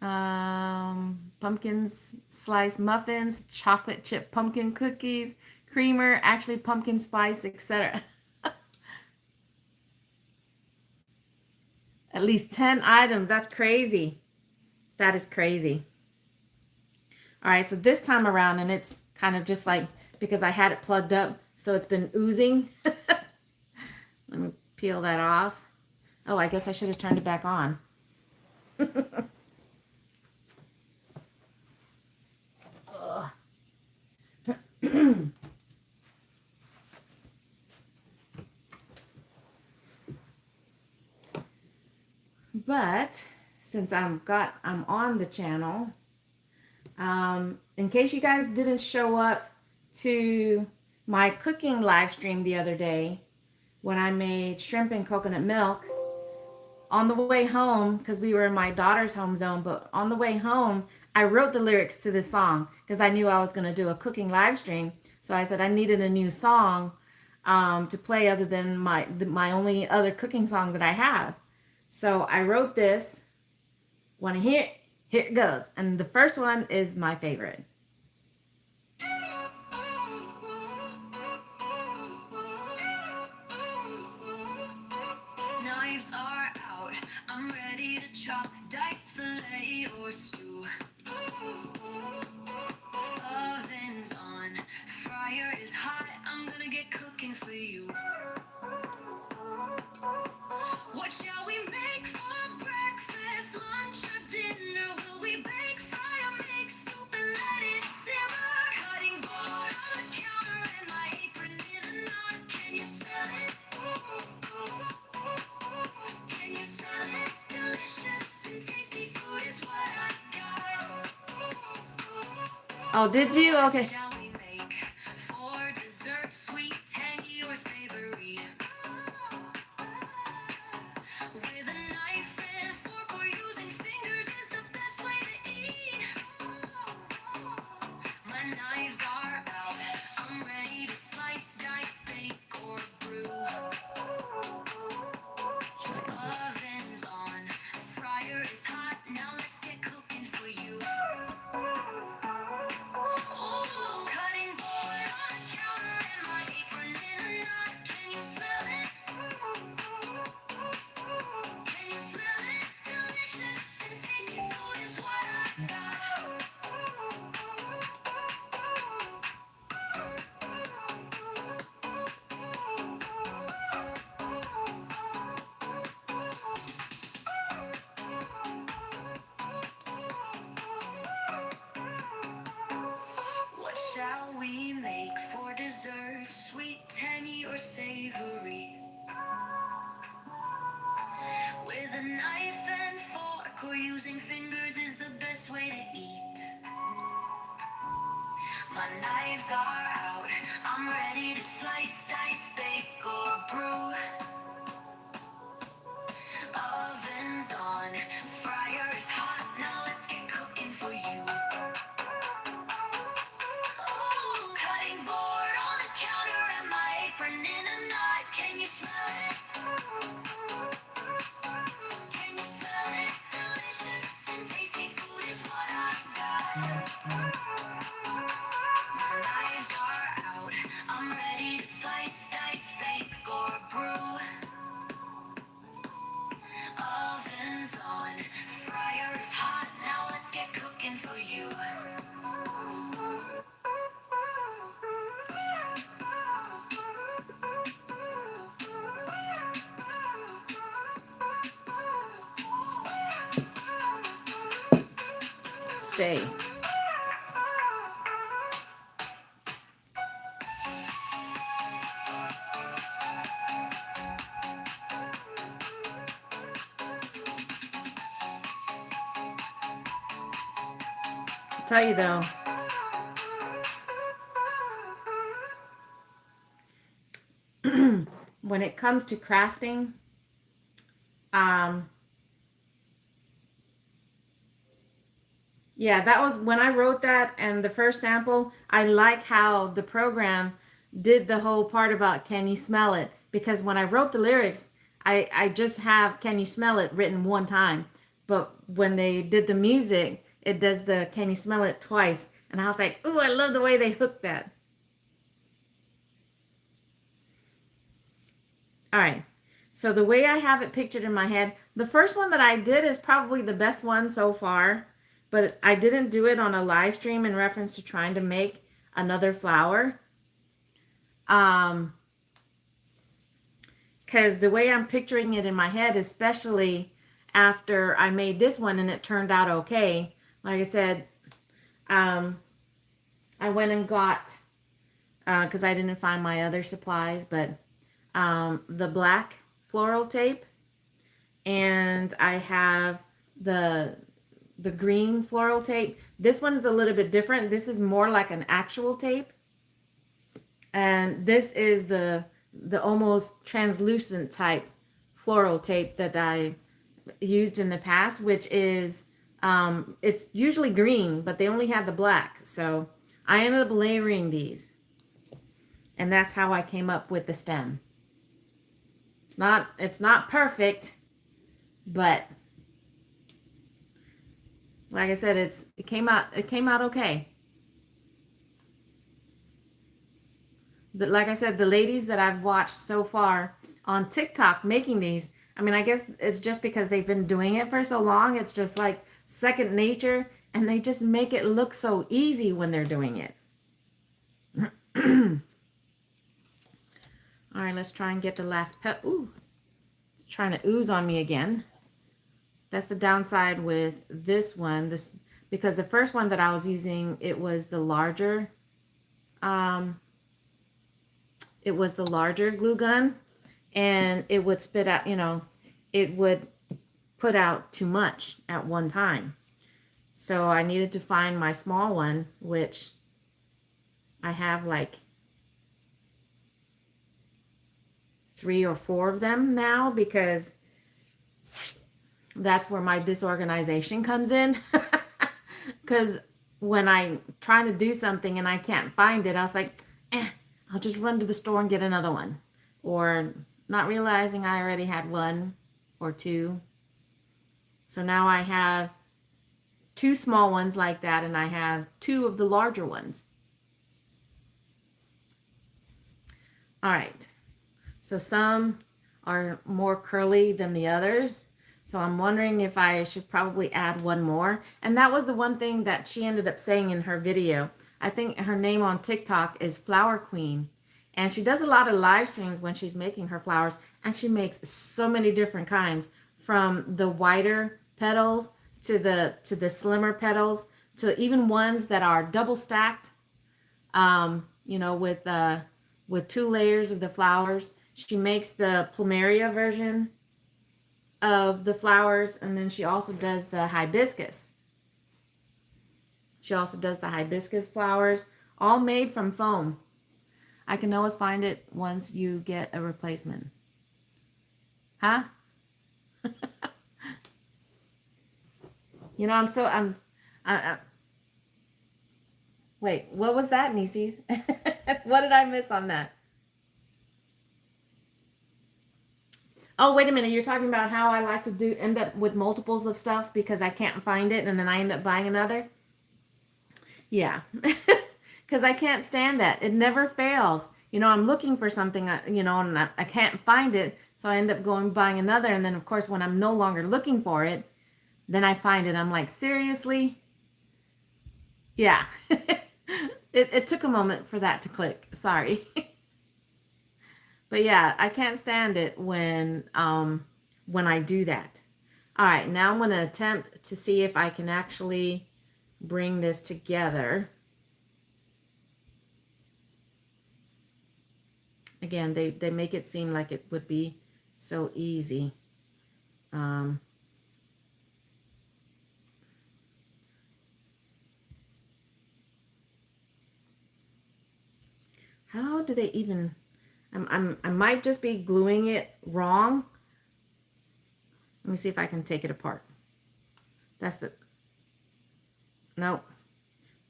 pumpkins slice muffins, chocolate chip pumpkin cookies, creamer, actually pumpkin spice, etc. At least 10 items. That's crazy. That is crazy. All right, so this time around, and it's kind of just like, because I had it plugged up, so it's been oozing. Let me peel that off. Oh, I guess I should have turned it back on. But since I'm on the channel, in case you guys didn't show up to my cooking live stream the other day when I made shrimp and coconut milk, on the way home, because we were in my daughter's home zone, but on the way home, I wrote the lyrics to this song because I knew I was going to do a cooking live stream. So I said I needed a new song to play other than my only other cooking song that I have. So I wrote this. Want to hear it? Here it goes. And the first one is my favorite. Knives are out. I'm ready to chop, dice, fillet, or stew. Oven's on. Fryer is hot. I'm gonna get cooking for you. What shall we make for breakfast, lunch, or dinner? Will we bake, fry, or make soup and let it simmer? Cutting board on the counter and my apron in a knot. Can you smell it? Can you smell it? Delicious and tasty food is what I got. Oh, did you? Okay. Shall we make for dessert, sweet, tangy, or savory? With a knife and fork or using fingers is the best way to eat. My knives are out. I'm ready to slice, dice, bake, or brew. Oven's on. Fryer is hot. Now let's get cooking for you. Ooh, using fingers is the best way to eat. My knives are out, I'm ready to slice, dice, bake, or brew. Oven's on, fryer is hot, now let's get cooking for you. Oh, cutting board on the counter and my apron in a knot. Can you smell it? Can you smell it? Delicious and tasty food is what I got. My knives are out, I'm ready to slice, dice, bake, or brew. Oven's on, fryer is hot, now let's get cooking for you. Stay. I'll tell you though, when it comes to crafting, yeah, that was when I wrote that and the first sample. I like how the program did the whole part about can you smell it? Because when I wrote the lyrics, I just have can you smell it written one time. But when they did the music, it does the can you smell it twice. And I was like, ooh, I love the way they hooked that. All right. So the way I have it pictured in my head, the first one that I did is probably the best one so far, but I didn't do it on a live stream in reference to trying to make another flower. Because the way I'm picturing it in my head, especially after I made this one and it turned out okay, like I said, I went and got, because I didn't find my other supplies, but the black floral tape, and I have the green floral tape. This one is a little bit different. This is more like an actual tape, and this is the almost translucent type floral tape that I used in the past, which is it's usually green, but they only had the black, so I ended up layering these, and that's how I came up with the stem. It's not perfect, but like I said, it came out okay. Like I said, the ladies that I've watched so far on TikTok making these, I mean, I guess it's just because they've been doing it for so long. It's just like second nature, and they just make it look so easy when they're doing it. All right, let's try and get the last pet. Ooh, it's trying to ooze on me again. That's the downside with this one. This because the first one that I was using, it was the larger glue gun, and it would spit out, it would put out too much at one time. So I needed to find my small one, which I have like 3 or 4 of them now, because that's where my disorganization comes in. Because when I'm trying to do something and I can't find it, I was like, I'll just run to the store and get another one. Or not realizing I already had 1 or 2. So now I have 2 small ones like that, and I have 2 of the larger ones. All right. So some are more curly than the others. So I'm wondering if I should probably add 1 more. And that was the one thing that she ended up saying in her video. I think her name on TikTok is Flower Queen. And she does a lot of live streams when she's making her flowers. And she makes so many different kinds, from the wider petals to the slimmer petals, to even ones that are double stacked, with 2 layers of the flowers. She makes the plumeria version, of the flowers, and then she also does the hibiscus. She also does the hibiscus flowers, all made from foam. I can always find it once you get a replacement. Huh? You know, wait, what was that, Nieces? What did I miss on that? Oh, wait a minute. You're talking about how I like to end up with multiples of stuff because I can't find it and then I end up buying another? Yeah. Because I can't stand that. It never fails. You know, I'm looking for something, you know, and I can't find it. So I end up buying another. And then, of course, when I'm no longer looking for it, then I find it. I'm like, seriously? Yeah. It took a moment for that to click. Sorry. But yeah, I can't stand it when I do that. All right, now I'm going to attempt to see if I can actually bring this together. Again, they make it seem like it would be so easy. How do they even... I might just be gluing it wrong. Let me see if I can take it apart. That's the... Nope.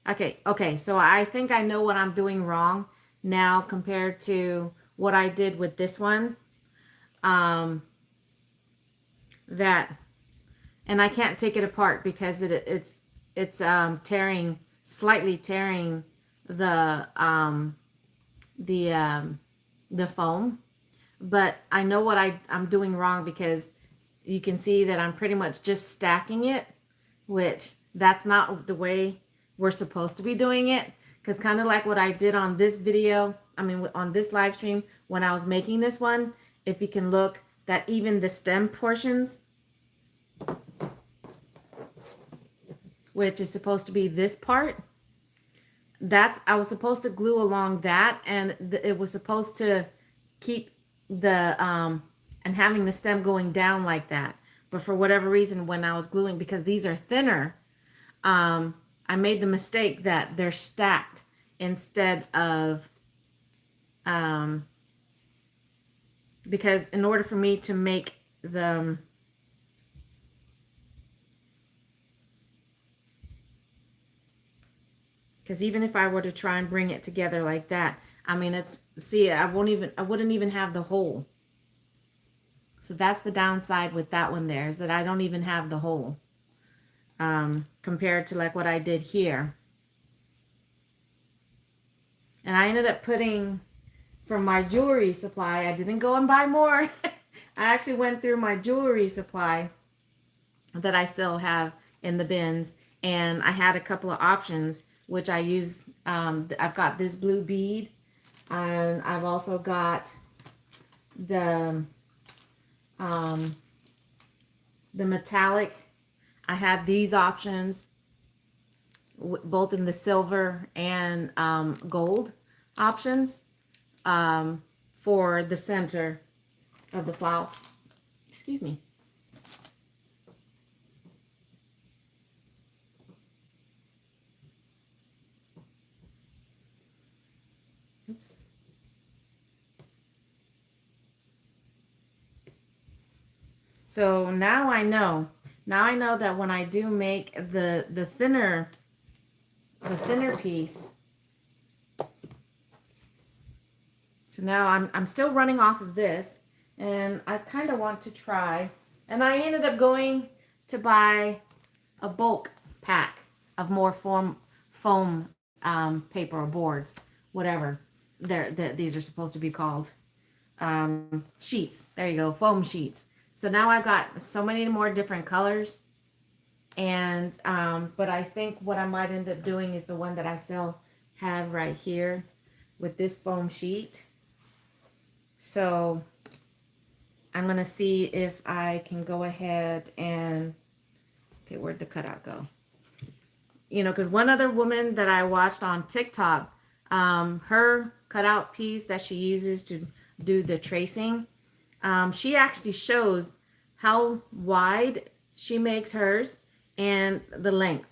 Okay, so I think I know what I'm doing wrong now compared to what I did with this one. And I can't take it apart because it's slightly tearing the foam. But I know what I'm doing wrong because you can see that I'm pretty much just stacking it, which that's not the way we're supposed to be doing it. Because kind of like what I did on this video, on this live stream when I was making this one, if you can look, that even the stem portions, which is supposed to be this part, I was supposed to glue along that, and it was supposed to keep the and having the stem going down like that. But for whatever reason, when I was gluing, because these are thinner, I made the mistake that they're stacked instead of because in order for me to make them because even if I were to try and bring it together like that, I wouldn't even have the hole. So that's the downside with that one there, is that I don't even have the hole compared to like what I did here. And I ended up putting, from my jewelry supply, I didn't go and buy more. I actually went through my jewelry supply that I still have in the bins, and I had a couple of options, which I used. I've got this blue bead, and I've also got the metallic. I had these options, both in the silver and gold options for the center of the flower. Excuse me. Oops. So now I know that when I do make the thinner piece, so now I'm still running off of this, and I kind of want to try, and I ended up going to buy a bulk pack of more foam paper or boards, whatever these are supposed to be called, sheets. There you go, foam sheets. So now I've got so many more different colors, and but I think what I might end up doing is the one that I still have right here with this foam sheet. So I'm gonna see if I can go ahead and, okay, where'd the cutout go? You know, because one other woman that I watched on TikTok, her cutout piece that she uses to do the tracing, she actually shows how wide she makes hers and the length.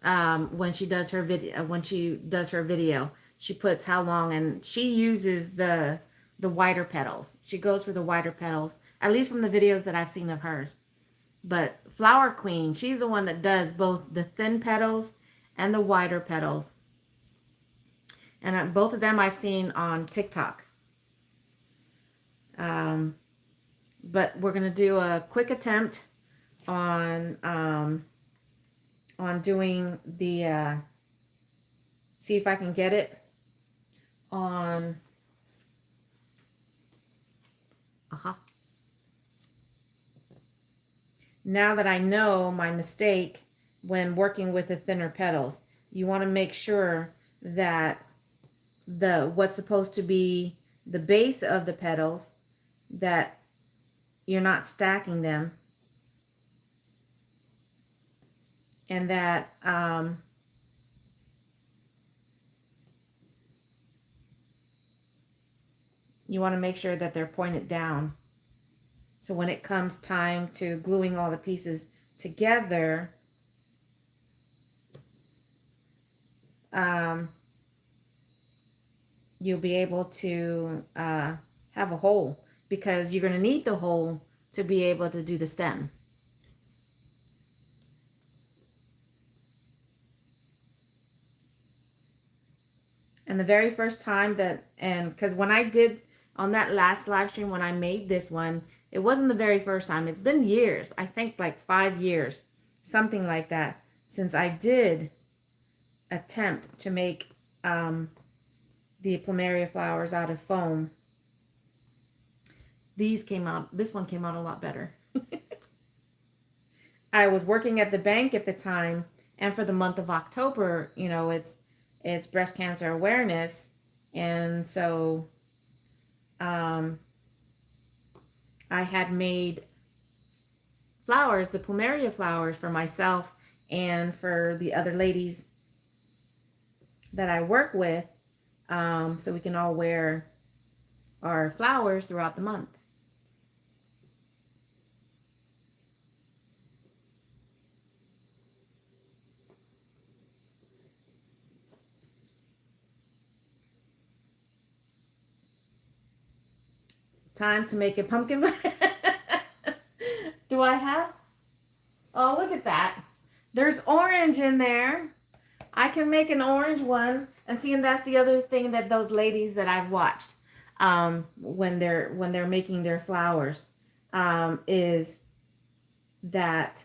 When she does her video, she puts how long, and she uses the wider petals. She goes for the wider petals, at least from the videos that I've seen of hers. But Flower Queen, she's the one that does both the thin petals and the wider petals. And both of them I've seen on TikTok. But we're going to do a quick attempt on doing the, see if I can get it on, Now that I know my mistake when working with the thinner petals, you want to make sure that what's supposed to be the base of the petals, that you're not stacking them, and that you want to make sure that they're pointed down. So when it comes time to gluing all the pieces together, you'll be able to have a hole, because you're going to need the hole to be able to do the stem. And the very first time because when I did on that last live stream, when I made this one, it wasn't the very first time. It's been years, I think like 5 years, something like that, since I did attempt to make the plumeria flowers out of foam. This one came out a lot better. I was working at the bank at the time, and for the month of October, you know, it's breast cancer awareness, and so I had made flowers, the plumeria flowers, for myself and for the other ladies that I work with, so we can all wear our flowers throughout the month. Time to make a pumpkin. Do I have? Oh, look at that. There's orange in there. I can make an orange one. And see, and that's the other thing that those ladies that I've watched when they're making their flowers is that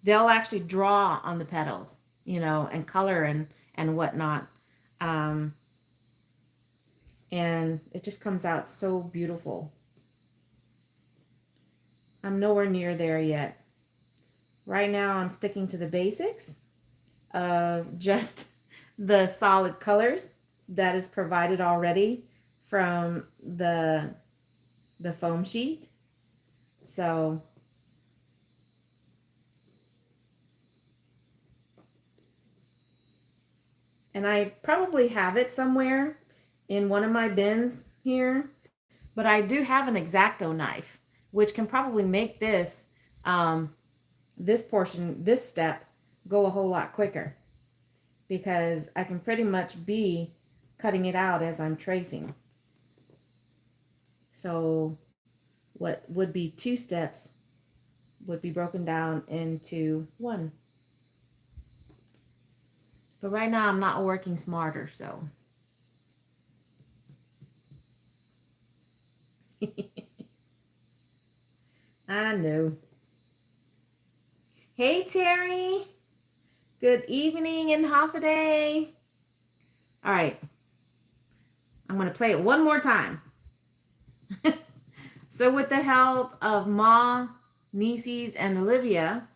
they'll actually draw on the petals, you know, and color and whatnot. And it just comes out so beautiful. I'm nowhere near there yet. Right now I'm sticking to the basics of just the solid colors that is provided already from the foam sheet. So and I probably have it somewhere in one of my bins here, but I do have an X-Acto knife, which can probably make this this step go a whole lot quicker, because I can pretty much be cutting it out as I'm tracing. So what would be 2 steps would be broken down into 1. But right now I'm not working smarter, so. I know. Hey, Terry. Good evening and Hafa day. All right. I'm going to play it one more time. So with the help of Ma, Nieces, and Olivia,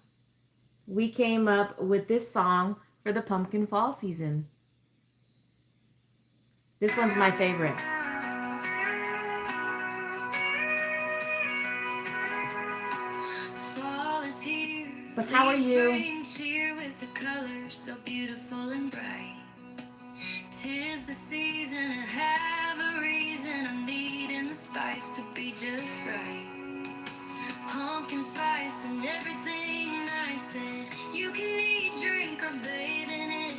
we came up with this song for the pumpkin fall season. This one's my favorite. But how are you? Cheer with the colors so beautiful and bright. 'Tis the season, I have a reason. I'm needing the spice to be just right. pumpkin spice and everything nice that you can eat, drink, or bathe in it.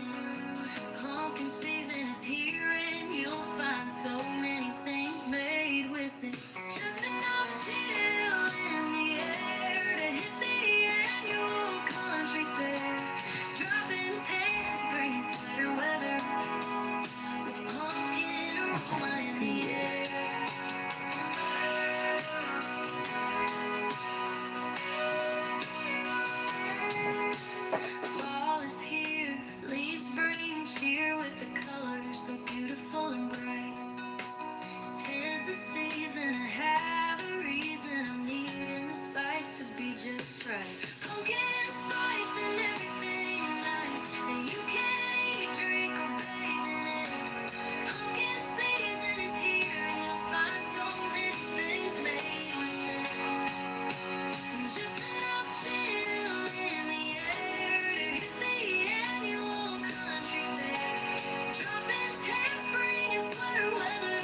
Pumpkin season is here and you'll find so many things made with it. Just enough chill in the air to hit the annual country fair. Dropping tents, bringing sweater weather with pumpkin aroma in the air. Fall is here, leaves bring cheer with the colors so beautiful and bright. 'Tis the season, I have a reason, I'm needing the spice to be just right. Pumpkin spice and everything nice that you can eat, drink, or bathe in it. Pumpkin season is here and you'll find so many things made with it. Just enough chill in the air to hit the annual country fair. Dropping tents, bringing sweater weather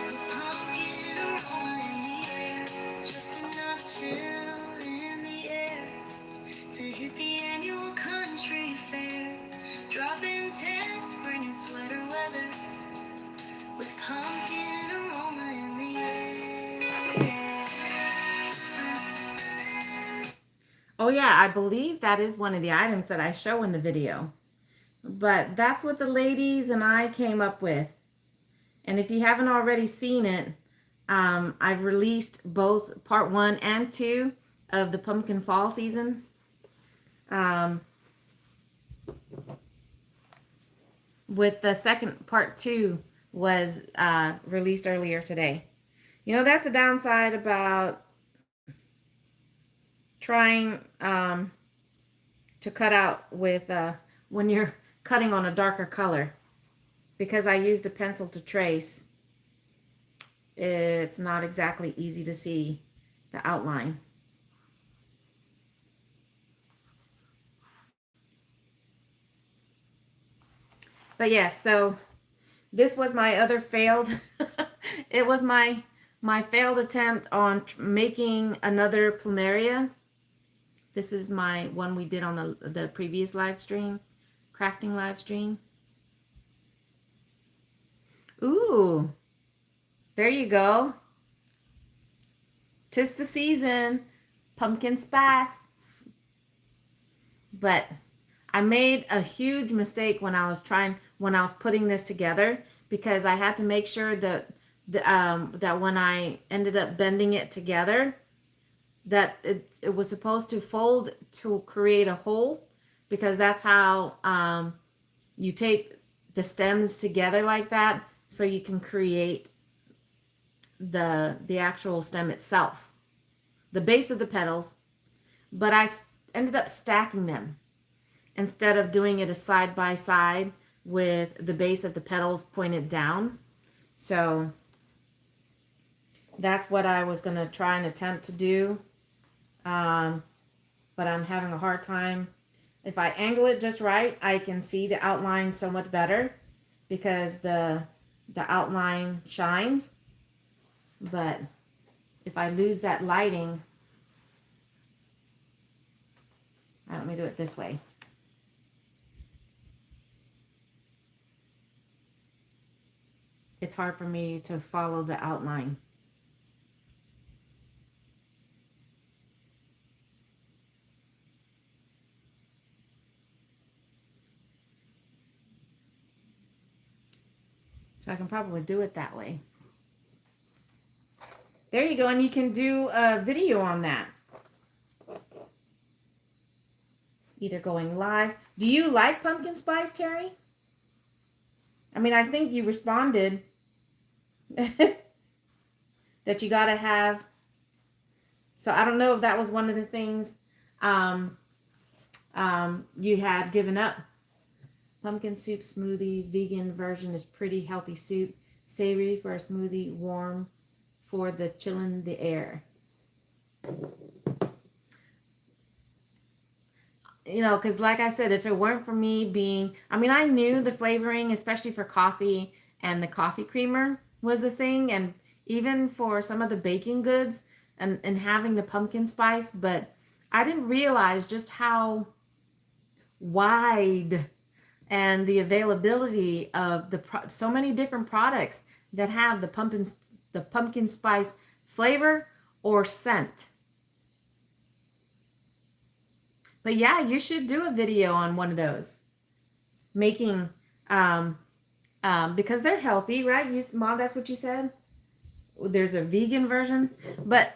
with pumpkin aroma in the air. Just enough chill in the air to hit the annual country fair. Dropping tents, bringing sweater weather with pumpkin aroma in the air. Oh yeah, I believe that is one of the items that I show in the video. But that's what the ladies and I came up with. And if you haven't already seen it, I've released both part 1 and 2 of the pumpkin fall season. With the second part 2 was released earlier today. You know, that's the downside about trying to cut out with when you're cutting on a darker color, because I used a pencil to trace. It's not exactly easy to see the outline. But yes, so this was my other failed it was my failed attempt on making another plumeria. This is my one we did on the previous live stream, crafting live stream. Ooh, there you go. 'Tis the season, pumpkin spice. But I made a huge mistake when I was putting this together, because I had to make sure that that when I ended up bending it together, that it was supposed to fold to create a hole, because that's how you tape the stems together like that, so you can create the actual stem itself, the base of the petals. But I ended up stacking them instead of doing it a side by side with the base of the petals pointed down. So that's what I was going to try and attempt to do. But I'm having a hard time. If I angle it just right, I can see the outline so much better, because the outline shines. But if I lose that lighting, let me do it this way. It's hard for me to follow the outline. So I can probably do it that way. There you go, and you can do a video on that. Either going live. Do you like pumpkin spice, Terry? I mean, I think you responded that you gotta have. So I don't know if that was one of the things you had given up. Pumpkin soup smoothie, vegan version is pretty healthy soup. Savory for a smoothie, warm for the chillin' the air. You know, because like I said, if it weren't for me being, I mean, I knew the flavoring, especially for coffee, and the coffee creamer was a thing. And even for some of the baking goods, and having the pumpkin spice, but I didn't realize just how wide and the availability of so many different products that have the pumpkin spice flavor or scent. But yeah, you should do a video on one of those, making because they're healthy, right? Mom, that's what you said. There's a vegan version, but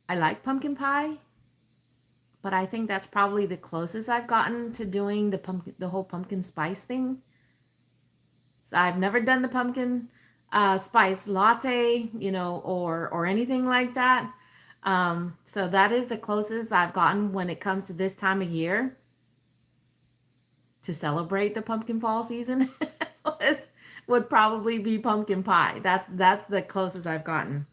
I like pumpkin pie. But I think that's probably the closest I've gotten to doing the whole pumpkin spice thing. So I've never done the pumpkin spice latte, or anything like that. So that is the closest I've gotten when it comes to this time of year to celebrate the pumpkin fall season. Would probably be pumpkin pie. That's the closest I've gotten.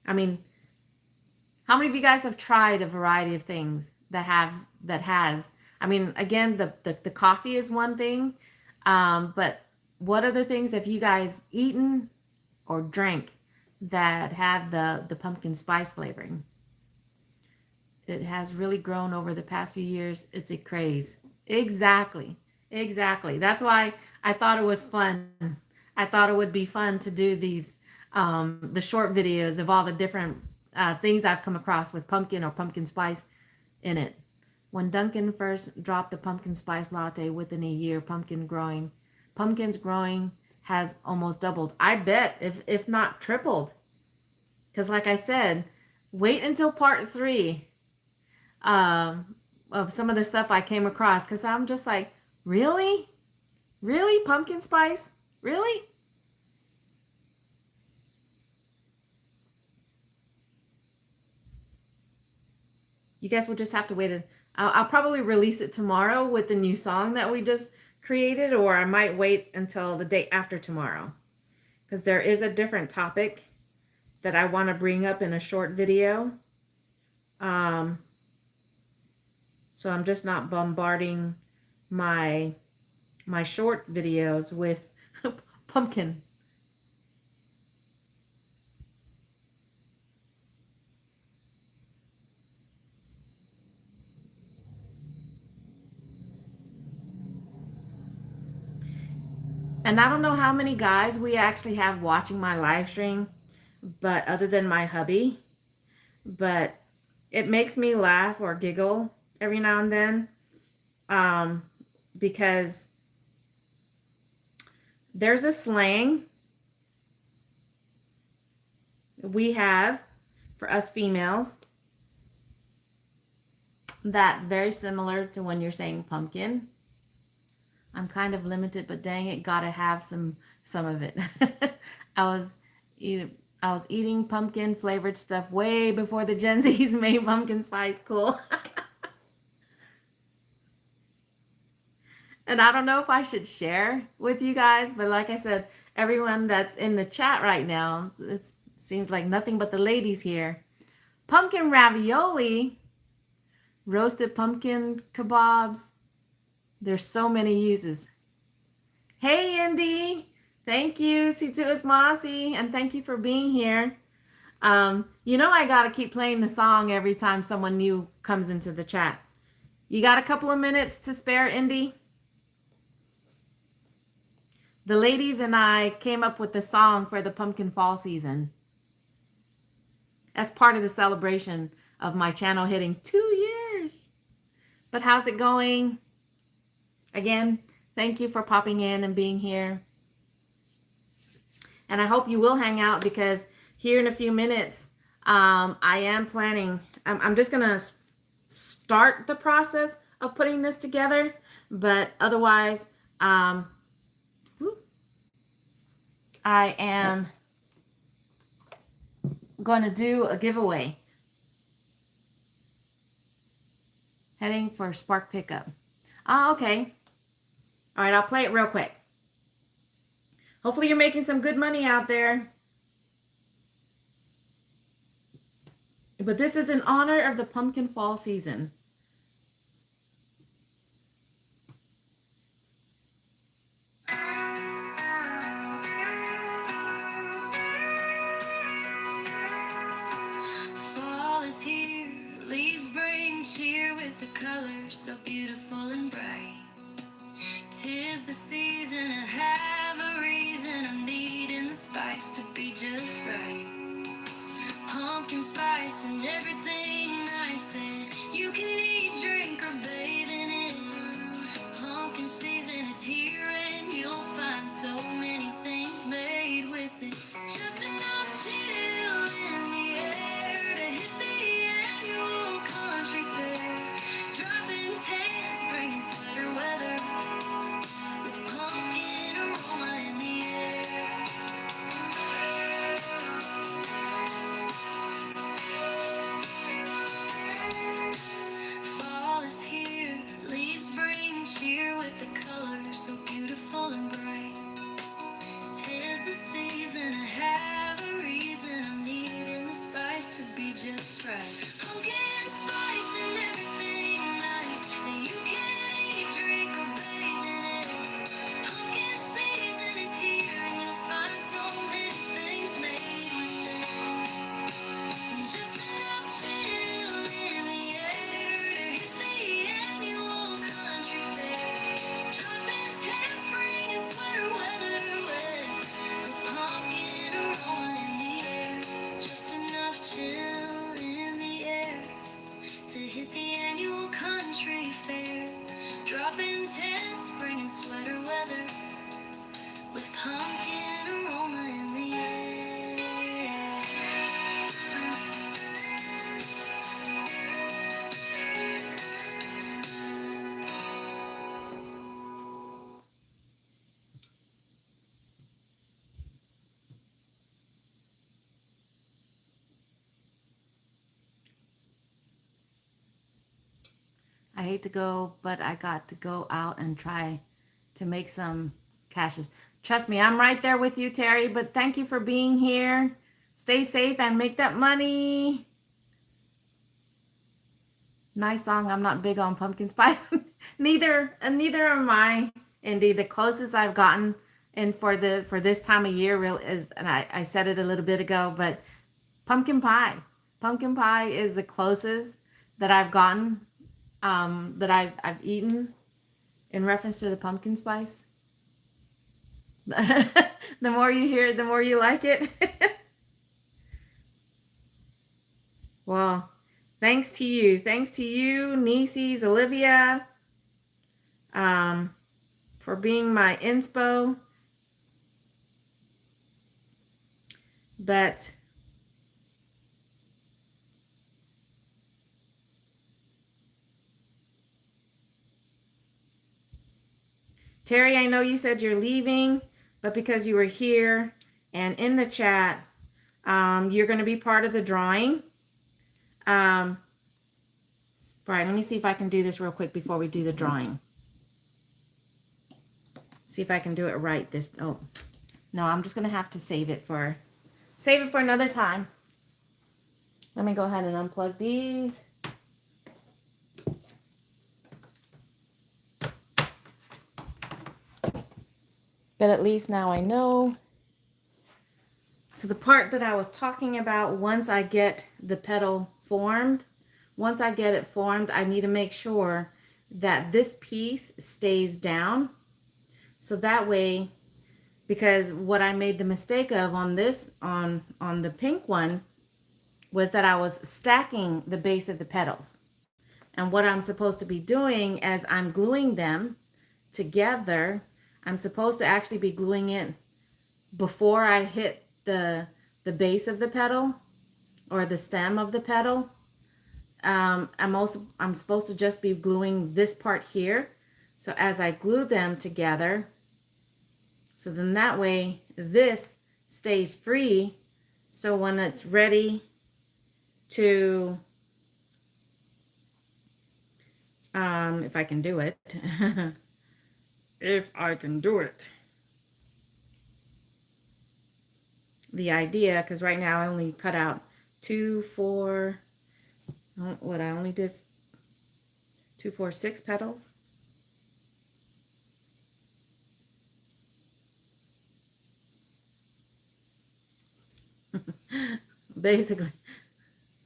I mean, how many of you guys have tried a variety of things that has? I mean, again, the coffee is one thing, but what other things have you guys eaten or drank that had the pumpkin spice flavoring? It has really grown over the past few years. It's a craze. Exactly. That's why I thought it was fun. I thought it would be fun to do these the short videos of all the different things I've come across with pumpkin or pumpkin spice in it. When Duncan first dropped the pumpkin spice latte, within a year, pumpkins growing has almost doubled. I bet, if not tripled. Because like I said, wait until part 3 of some of the stuff I came across, because I'm just like, really? Pumpkin spice? Really? You guys will just have to wait. I'll probably release it tomorrow with the new song that we just created, or I might wait until the day after tomorrow, because there is a different topic that I want to bring up in a short video. So I'm just not bombarding my short videos with pumpkin. And I don't know how many guys we actually have watching my live stream, but other than my hubby, but it makes me laugh or giggle every now and then, because there's a slang we have for us females that's very similar to when you're saying pumpkin. I'm kind of limited, but dang it, gotta have some of it. I was eating pumpkin flavored stuff way before the Gen Zs made pumpkin spice cool. And I don't know if I should share with you guys, but like I said, everyone that's in the chat right now, it seems like nothing but the ladies here. Pumpkin ravioli, roasted pumpkin kebabs. There's so many uses. Hey, Indy. Thank you, Situ Ismasi, and thank you for being here. I got to keep playing the song every time someone new comes into the chat. You got a couple of minutes to spare, Indy? The ladies and I came up with the song for the pumpkin fall season as part of the celebration of my channel hitting 2 years. But how's it going? Again, thank you for popping in and being here. And I hope you will hang out, because here in a few minutes, I am planning, I'm just going to start the process of putting this together. But otherwise, I am going to do a giveaway. Heading for Spark Pickup. Oh, okay. All right, I'll play it real quick. Hopefully you're making some good money out there. But this is in honor of the pumpkin fall season. spice and everything nice that you can eat, drink, or bathe in it. Pumpkin season is here and you'll find so many things made with it. Just enough chill in the air to hit the annual country fair. Dropping tents, bringing sweater weather with pumpkin aroma in the air. Fall is here, leaves bring cheer with the colors so beautiful and bright. 'Tis the season, I have a reason, I'm needing the spice to be just right. Pumpkin spice and everything nice that you can eat, drink, or bathe in it. Pumpkin season is here and you'll find so many things made with it. Just enough chill in the air to hit the annual country fair. Dropping tents, bringing sweater weather with the pumpkin aroma in the air. Just enough chill in the air to hit the annual country fair. Dropping tents, bringing sweater weather with pumpkin aroma in the air. I hate to go, but I got to go out and try to make some cashews. Trust me, I'm right there with you, Terry, but thank you for being here. Stay safe and make that money. Nice song. I'm not big on pumpkin spice. neither am I. Indeed, the closest I've gotten and for this time of year real is, and I said it a little bit ago, but pumpkin pie. Pumpkin pie is the closest that I've gotten, that I've eaten in reference to the pumpkin spice. The more you hear it, the more you like it. Well, thanks to you, Nieces, Olivia, for being my inspo. But Terry, I know you said you're leaving, but because you were here and in the chat, you're going to be part of the drawing. Right, let me see if I can do this real quick before we do the drawing. See if I can do it right this. Oh, no, I'm just going to have to save it for another time. Let me go ahead and unplug these. But at least now I know. So the part that I was talking about, once I get the petal formed, I need to make sure that this piece stays down. So that way, because what I made the mistake of on this, on the pink one, was that I was stacking the base of the petals. And what I'm supposed to be doing as I'm gluing them together, I'm supposed to actually be gluing it before I hit the base of the petal or the stem of the petal. I'm supposed to just be gluing this part here. So as I glue them together, so then that way this stays free. So when it's ready to, if I can do it, if I can do it. The idea, because right now I only cut out 2, 4, what I only did 2, 4, 6 petals. Basically,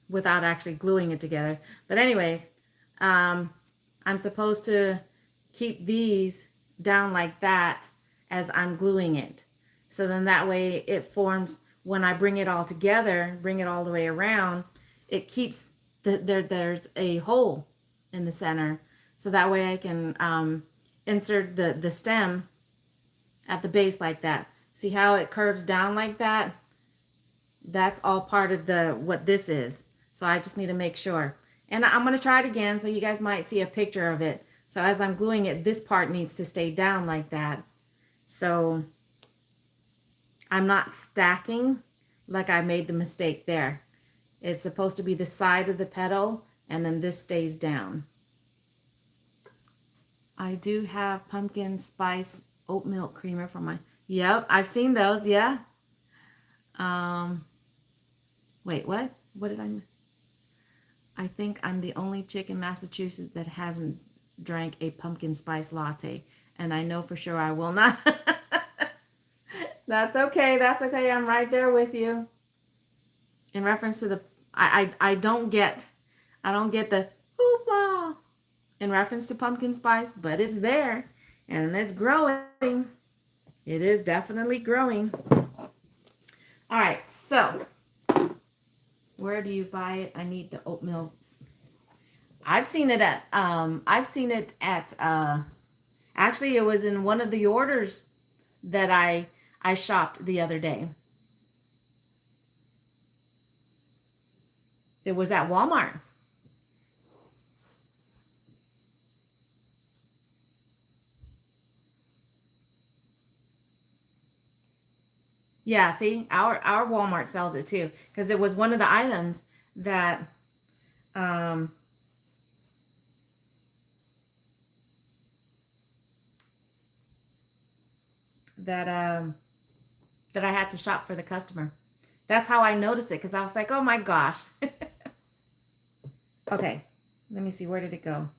without actually gluing it together. But anyways, I'm supposed to keep these down like that as I'm gluing it. So then that way it forms, when I bring it all together, bring it all the way around, it keeps there's a hole in the center, so that way I can insert the stem at the base like that. See how it curves down like that? That's all part of the what this is. So I just need to make sure. And I'm going to try it again so you guys might see a picture of it. So as I'm gluing it, this part needs to stay down like that. So I'm not stacking like I made the mistake there. It's supposed to be the side of the petal, and then this stays down. I do have pumpkin spice oat milk creamer for my, yep, I've seen those, yeah. Wait, what? What did I think I'm the only chick in Massachusetts that hasn't drank a pumpkin spice latte, and I know for sure I will not. That's okay. That's okay. I'm right there with you. In reference to the, I don't get the hoopla in reference to pumpkin spice, but it's there and it's growing. It is definitely growing. All right. So where do you buy it? I need the oatmeal. I've seen it at, actually it was in one of the orders that I shopped the other day. It was at Walmart. Yeah, see, our Walmart sells it too, because it was one of the items that um that that I had to shop for the customer. That's how I noticed it, because I was like, oh my gosh. Okay, let me see, where did it go?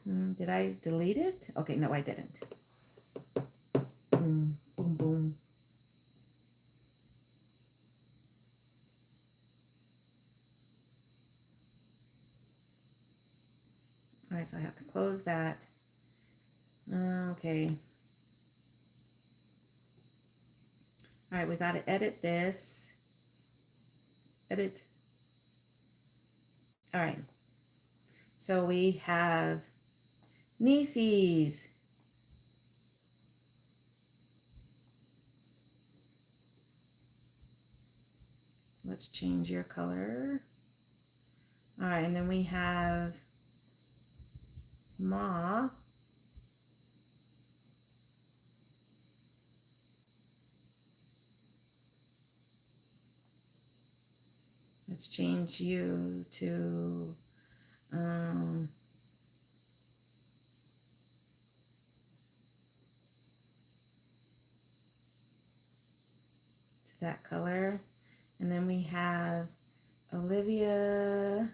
Did I delete it? Okay, no, I didn't. Boom, boom, boom. All right, so I have to close that. Okay. All right, we got to edit this. Edit. All right. So we have Nieces. Let's change your color. All right, and then we have Ma. Let's change you to that color. And then we have Olivia.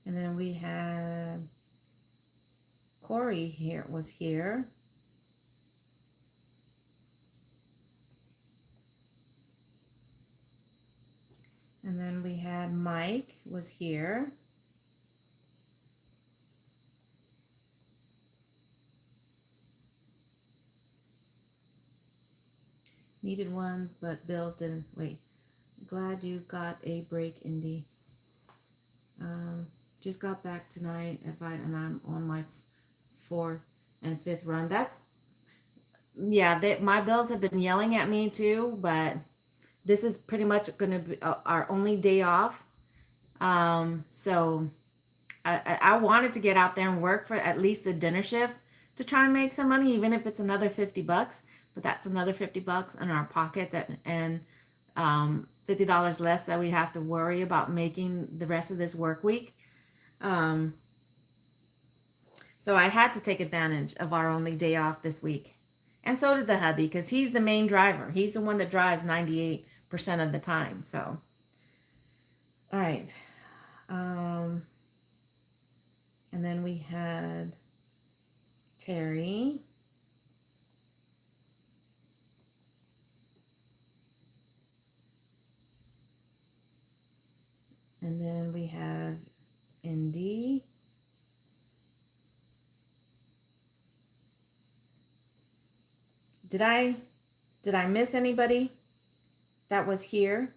And then we have Corey here, was here. And then we had Mike was here. Needed one, but bills didn't. Wait. Glad you got a break, Indy. Just got back tonight, and I'm on my 4th and 5th run. That's, yeah, my bills have been yelling at me too, but this is pretty much going to be our only day off. So I wanted to get out there and work for at least the dinner shift to try and make some money, even if it's another $50. But that's another $50 in our pocket, that, and $50 less that we have to worry about making the rest of this work week. So I had to take advantage of our only day off this week. And so did the hubby, because he's the main driver. He's the one that drives 98% of the time. So, all right. And then we had Terry. And then we have Indy. Did I miss anybody that was here?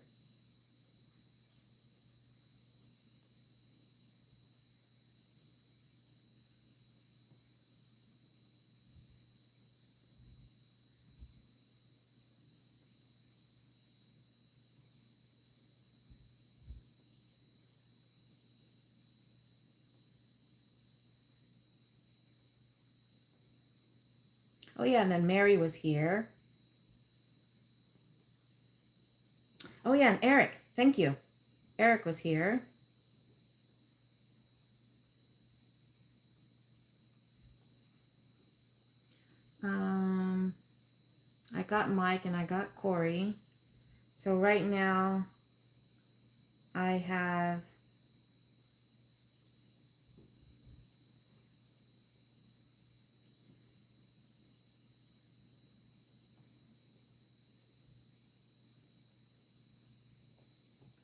Oh yeah, and then Mary was here. Oh yeah, and Eric. Thank you. Eric was here. Um, I got Mike and I got Corey. So right now I have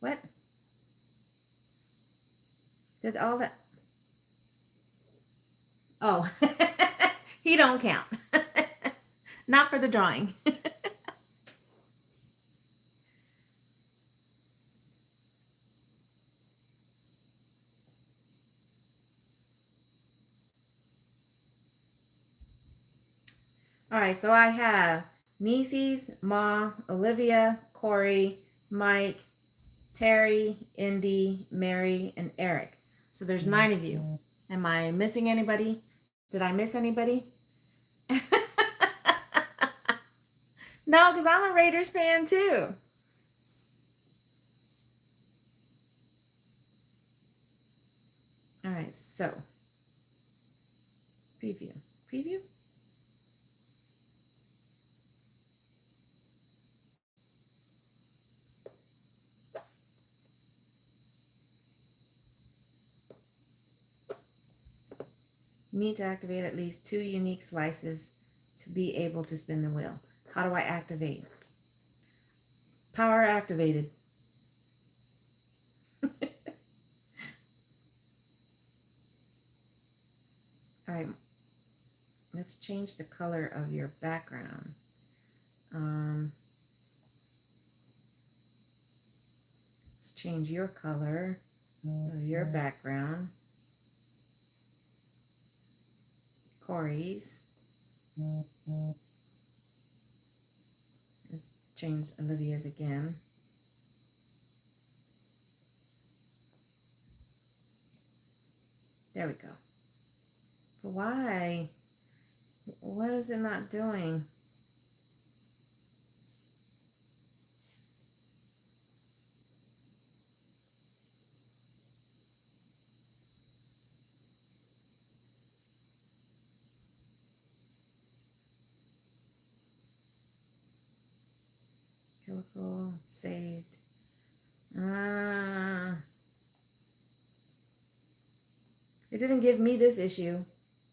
what? Did all that? Oh, he don't count. Not for the drawing. All right, so I have Nieces, Ma, Olivia, Corey, Mike, Terry, Indy, Mary, and Eric. So there's 9 of you. Am I missing anybody? Did I miss anybody? No, because I'm a Raiders fan too. All right, so preview. Preview? You need to activate at least 2 unique slices to be able to spin the wheel. How do I activate? Power activated. All right, let's change the color of your background. Let's change your color of your background. Corey's. Let's change Olivia's again. There we go. But why? What is it not doing? Chemical saved. It didn't give me this issue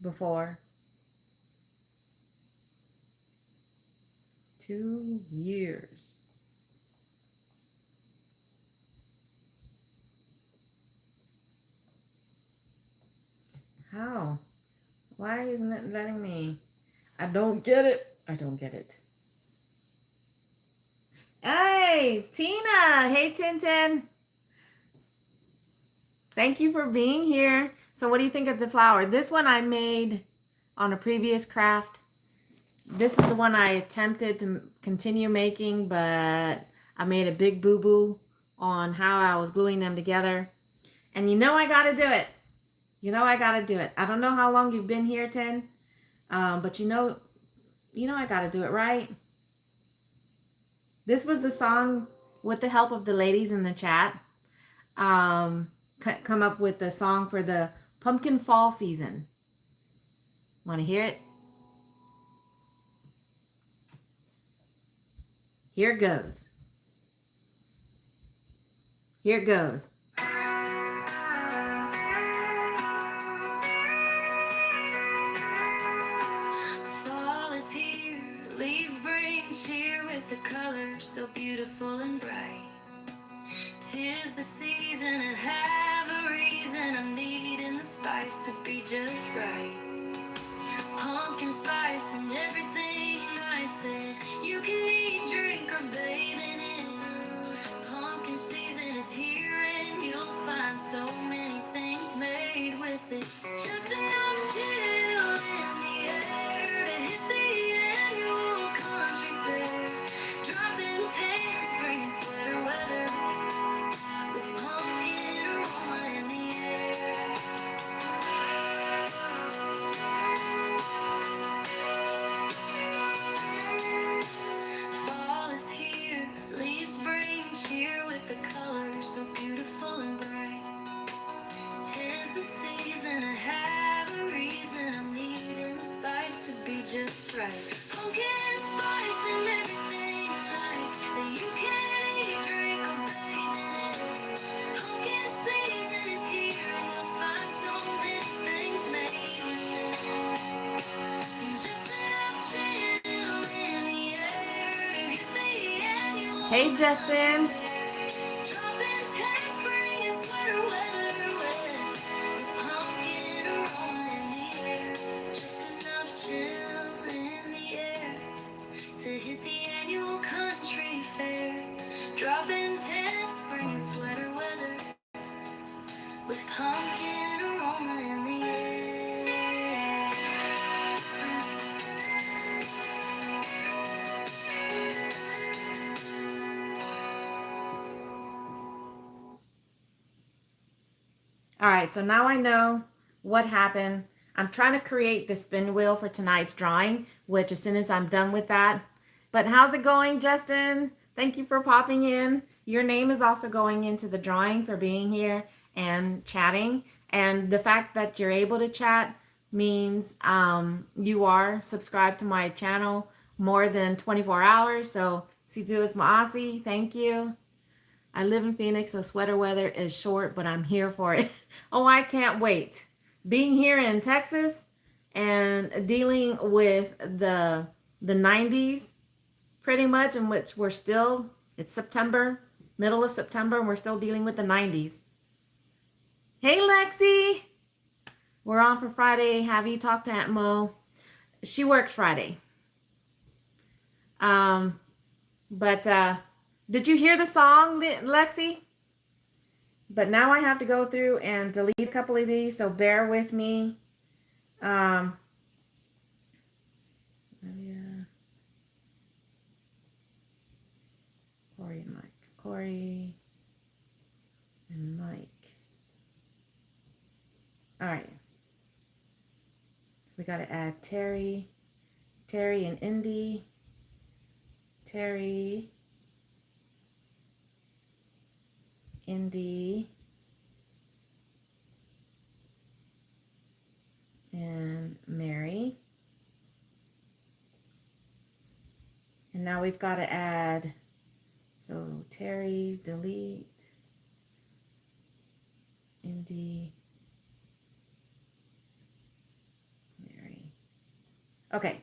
before. 2 years. How? Why isn't it letting me? I don't get it. I don't get it. Hey, Tina. Hey, Tintin. Thank you for being here. So what do you think of the flower? This one I made on a previous craft. This is the one I attempted to continue making, but I made a big boo-boo on how I was gluing them together. And you know I got to do it. You know I got to do it. I don't know how long you've been here, Tin, but you know I got to do it, right? This was the song with the help of the ladies in the chat. Come up with the song for the pumpkin fall season. Want to hear it? Here it goes. Here it goes. Fall is here, leaves bring cheer with the colors so beautiful and bright. 'Tis the season, I have a reason, I'm needing the spice to be just right. Pumpkin spice and everything nice that Hey, Justin. Dropping text, bringing sweater weather with pumpkin aroma in the air. Just enough chill in the air to hit the annual country fair. Dropping tents, bringing sweater weather with pumpkin aroma in the air. All right, so now I know what happened. I'm trying to create the spin wheel for tonight's drawing, which as soon as I'm done with that. But how's it going, Justin? Thank you for popping in. Your name is also going into the drawing for being here and chatting. And the fact that you're able to chat means you are subscribed to my channel more than 24 hours. So, Situ is Maasi. Thank you. I live in Phoenix, so sweater weather is short, but I'm here for it. Oh, I can't wait. Being here in Texas and dealing with the 90s pretty much, in which it's September, middle of September, and we're still dealing with the 90s. Hey, Lexi. We're on for Friday. Have you talked to Aunt Mo? She works Friday. But did you hear the song, Lexi? But now I have to go through and delete a couple of these, so bear with me. Yeah. Corey and Mike. Corey and Mike. All right. So we got to add Terry and Indy. Terry, Indy, and Mary. And now we've got to add, so Terry, delete, Indy, Mary. Okay,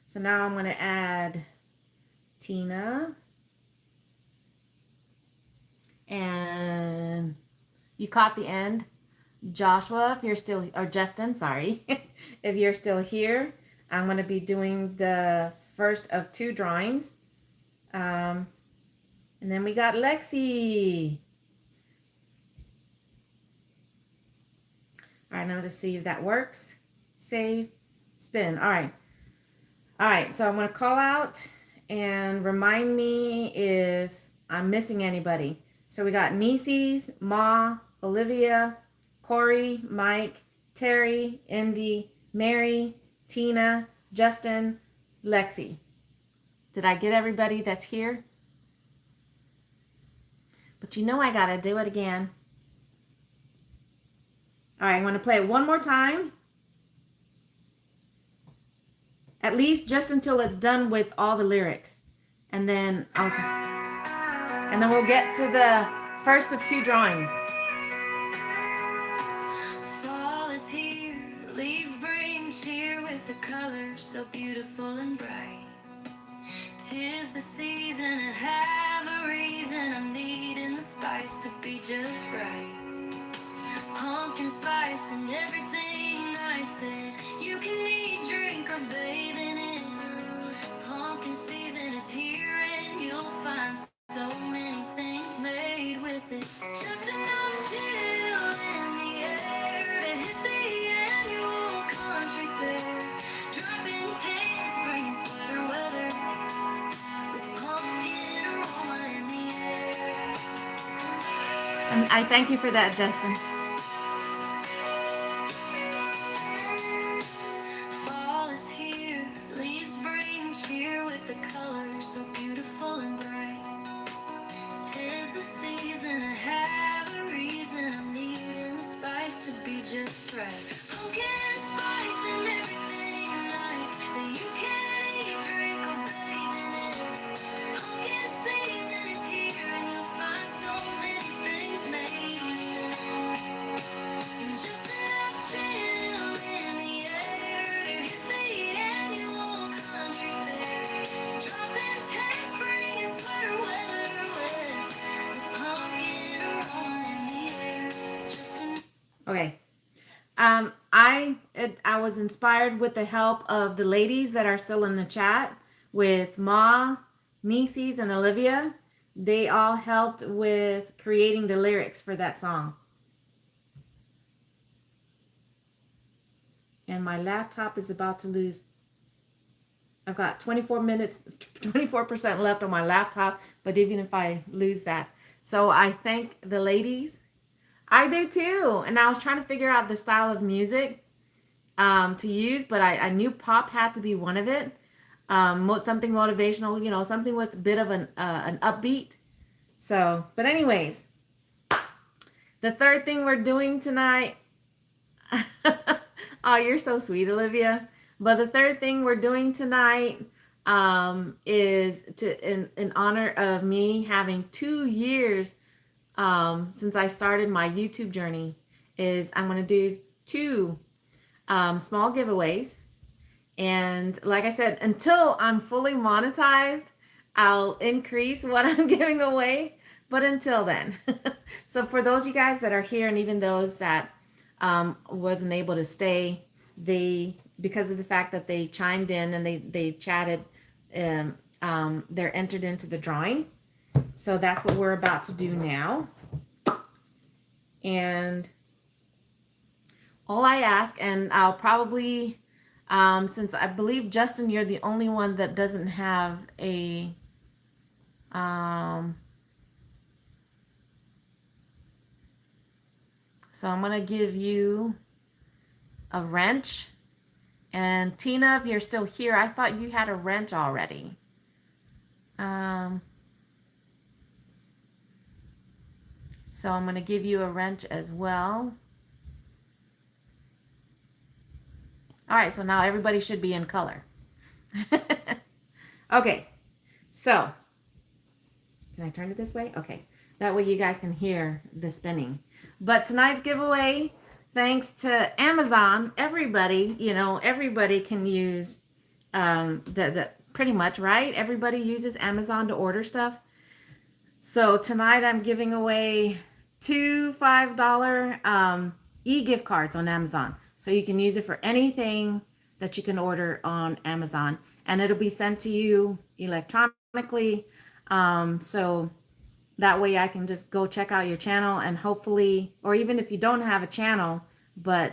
so now I'm going to add Tina. And you caught the end. Joshua, if you're still, or Justin, sorry, if you're still here, I'm going to be doing the first of 2 drawings. And then we got Lexi. All right, now to see if that works. Save, spin. All right, so I'm going to call out and remind me if I'm missing anybody. So we got Nieces, Ma, Olivia, Corey, Mike, Terry, Indy, Mary, Tina, Justin, Lexi. Did I get everybody that's here? But you know I gotta do it again. All right, I'm gonna play it one more time. At least just until it's done with all the lyrics. And then we'll get to the first of 2 drawings. Fall is here, leaves bring cheer with the colors so beautiful and bright. 'Tis the season, I have a reason, I'm needing the spice to be just right. Pumpkin spice and everything nice that you can eat, drink, or bathe in it. Pumpkin season is here and you'll find so many things made with it. Just enough chill in the air to hit the annual country fair. Dropping tails, bringing sweater weather with pumpkin aroma in the air. And I thank you for that, Justin. Fall is here, leaves bring cheer with the colors so beautiful and bright. 'Tis the season, I have a reason, I'm needing the spice to be just right. Pumpkin spice and everything nice that you can eat, drink, or bathe in it. Pumpkin season is here and you'll find so many things made with it. I was inspired with the help of the ladies that are still in the chat with Ma, Nieces, and Olivia. They all helped with creating the lyrics for that song. And my laptop is about to lose. I've got 24 minutes, 24% left on my laptop, but even if I lose that. So I thank the ladies. I do too. And I was trying to figure out the style of music to use, but I knew pop had to be one of it. Something motivational, you know, something with a bit of an upbeat. So, but anyways, the third thing we're doing tonight. Oh, you're so sweet, Olivia. But the third thing we're doing tonight is in honor of me having 2 years since I started my YouTube journey. Is I'm going to do 2 small giveaways. And like I said, until I'm fully monetized, I'll increase what I'm giving away. But until then, so for those of you guys that are here, and even those that wasn't able to stay, because of the fact that they chimed in and they chatted, they're entered into the drawing. So that's what we're about to do now. And all I ask, and I'll probably, since I believe, Justin, you're the only one that doesn't have a, so I'm going to give you a wrench. And Tina, if you're still here, I thought you had a wrench already. So I'm going to give you a wrench as well. All right, so now everybody should be in color. Okay, so can I turn it this way? Okay, that way you guys can hear the spinning. But tonight's giveaway, thanks to Amazon, everybody, you know, everybody can use pretty much, right? Everybody uses Amazon to order stuff. So tonight I'm giving away 2 $5 e-gift cards on Amazon. So you can use it for anything that you can order on Amazon, and it'll be sent to you electronically. So that way I can just go check out your channel, and hopefully, or even if you don't have a channel, but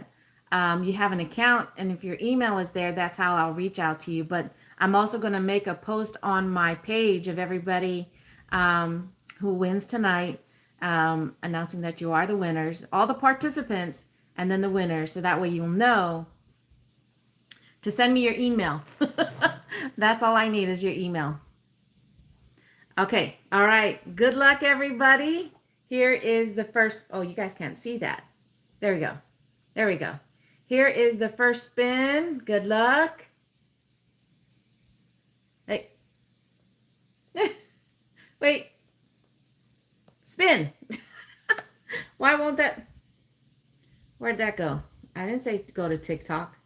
you have an account, and if your email is there, that's how I'll reach out to you. But I'm also going to make a post on my page of everybody who wins tonight, announcing that you are the winners, all the participants, and then the winners. So that way you'll know to send me your email. That's all I need is your email. Okay. All right. Good luck, everybody. Here is the first. Oh, you guys can't see that. There we go. There we go. Here is the first spin. Good luck. Hey. Wait. Spin. Why won't that? Where'd that go? I didn't say go to TikTok.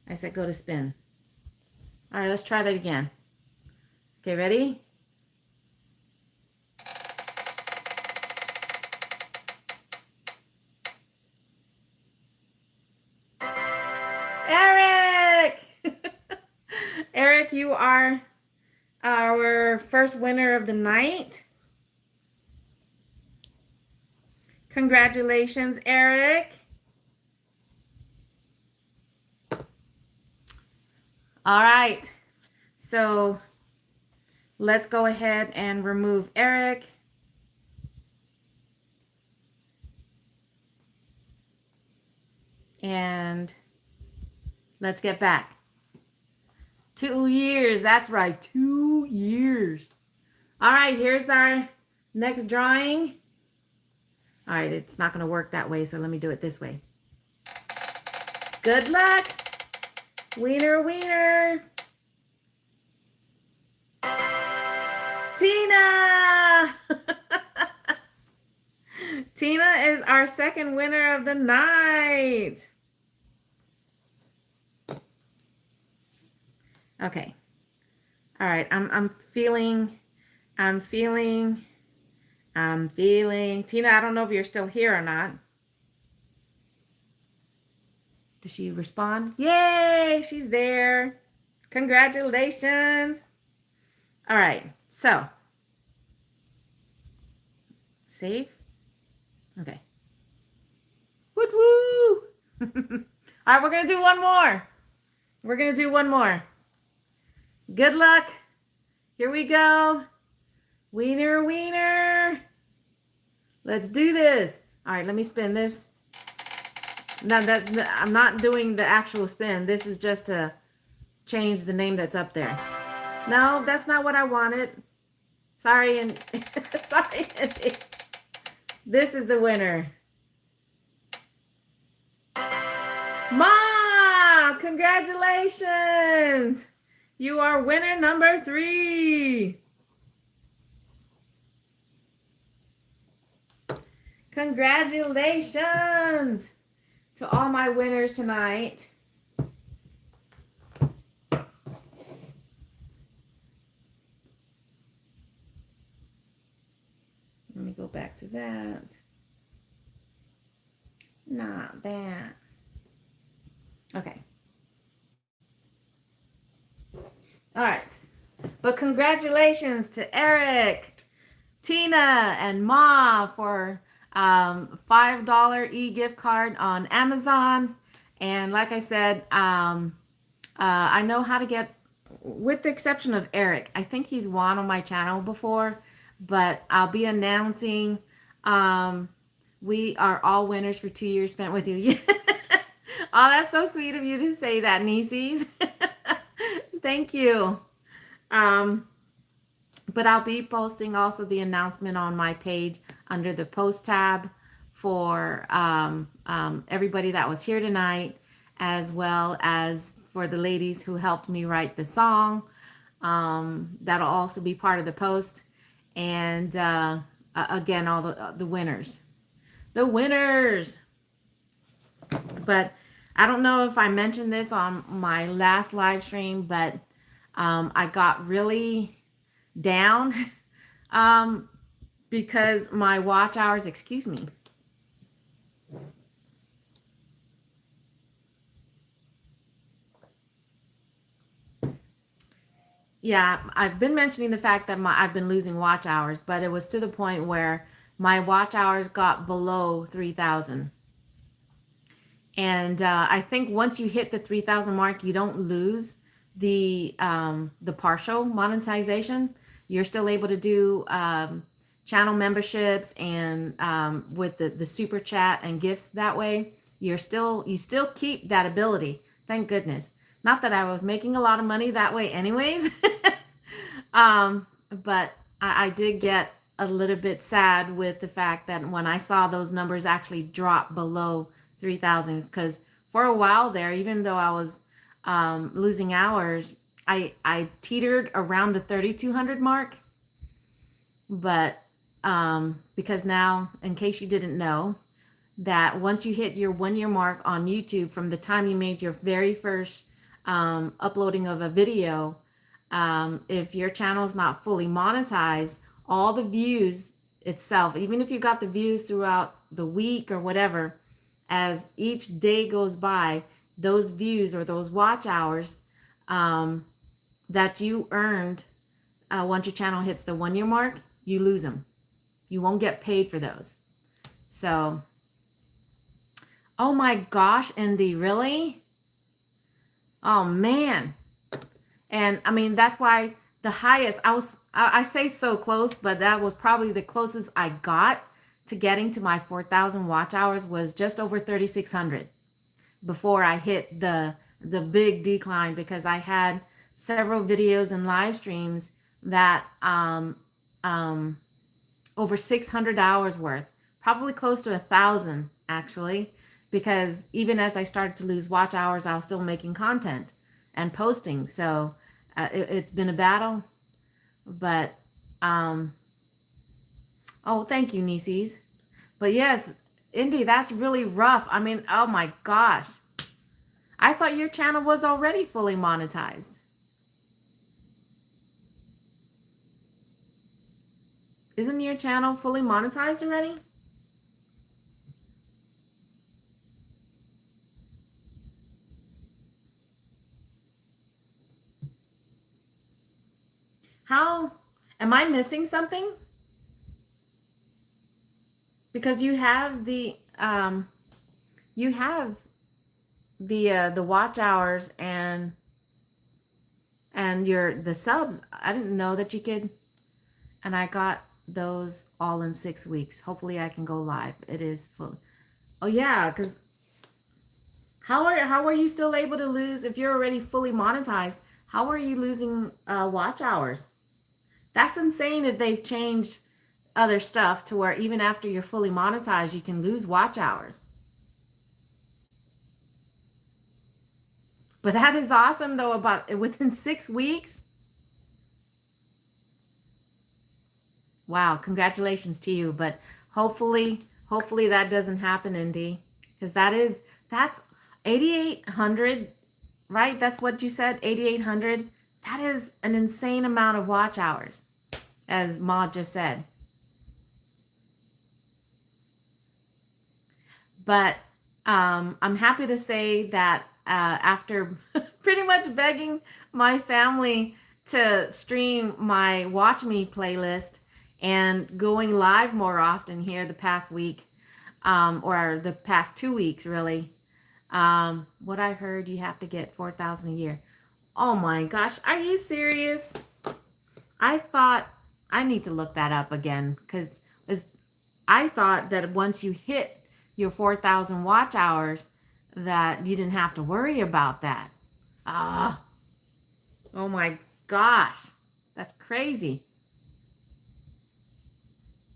I said go to spin. All right, let's try that again. Okay, ready? Eric! Eric, you are our first winner of the night. Congratulations, Eric. All right. So let's go ahead and remove Eric. And let's get back. 2 years. That's right. 2 years. All right. Here's our next drawing. All right. It's not going to work that way. So let me do it this way. Good luck. Wiener, wiener. Tina. Tina is our second winner of the night. Okay. All right. I'm feeling. Tina, I don't know if you're still here or not. Does she respond? Yay, she's there. Congratulations. All right, so save. Okay. Woo woo. All right, we're gonna do one more. We're gonna do one more. Good luck. Here we go. Wiener, wiener. Let's do this. All right, let me spin this. No, I'm not doing the actual spin. This is just to change the name that's up there. No, that's not what I wanted. Sorry, and sorry, Andy. This is the winner. Ma, congratulations. You are winner number 3. Congratulations to all my winners tonight. Let me go back to that. Not that. Okay. All right. But congratulations to Eric, Tina, and Ma for $5 e-gift card on Amazon. And like I said, I know how to get, with the exception of Eric, I think he's won on my channel before, but I'll be announcing we are all winners for 2 years spent with you. Oh, that's so sweet of you to say that, nieces. Thank you. But I'll be posting also the announcement on my page under the post tab for everybody that was here tonight, as well as for the ladies who helped me write the song. That'll also be part of the post. And again, all the winners. The winners. But I don't know if I mentioned this on my last live stream, but I got really down because my watch hours, excuse me. Yeah, I've been mentioning the fact that I've been losing watch hours, but it was to the point where my watch hours got below 3,000. And I think once you hit the 3,000 mark, you don't lose the partial monetization. You're still able to do channel memberships and with the super chat and gifts that way. You still keep that ability. Thank goodness. Not that I was making a lot of money that way anyways. But I did get a little bit sad with the fact that when I saw those numbers actually drop below 3,000, because for a while there, even though I was losing hours, I teetered around the 3,200 mark. But because now, in case you didn't know, that once you hit your 1 year mark on YouTube from the time you made your very first uploading of a video, if your channel is not fully monetized, all the views itself, even if you got the views throughout the week or whatever, as each day goes by, those views or those watch hours that you earned once your channel hits the 1 year mark, you lose them. You won't get paid for those. So, oh my gosh, Indy, really? Oh man. And I mean, that's why the highest, I say so close, but that was probably the closest I got to getting to my 4,000 watch hours was just over 3,600 before I hit the big decline, because I had several videos and live streams that over 600 hours worth, probably close to 1,000 actually, because even as I started to lose watch hours, I was still making content and posting. So it's been a battle, but oh, thank you, nieces. But yes, Indy, that's really rough. I mean, oh my gosh. I thought your channel was already fully monetized. Isn't your channel fully monetized already? How am I missing something? Because you have the watch hours and the subs. I didn't know that you could, and I got those all in 6 weeks. Hopefully I can go live. It is full. Oh yeah, because how are you still able to lose if you're already fully monetized? How are you losing watch hours? That's insane if they've changed other stuff to where even after you're fully monetized, you can lose watch hours. But that is awesome though, about within 6 weeks. Wow, congratulations to you. But hopefully that doesn't happen, Indy. Because that's 8,800, right? That's what you said, 8,800. That is an insane amount of watch hours, as Maud just said. But I'm happy to say that after pretty much begging my family to stream my Watch Me playlist and going live more often here the past week, or the past 2 weeks, really. What I heard, you have to get 4,000 a year. Oh my gosh, are you serious? I thought I need to look that up again, because I thought that once you hit your 4,000 watch hours, that you didn't have to worry about that. Oh my gosh, that's crazy.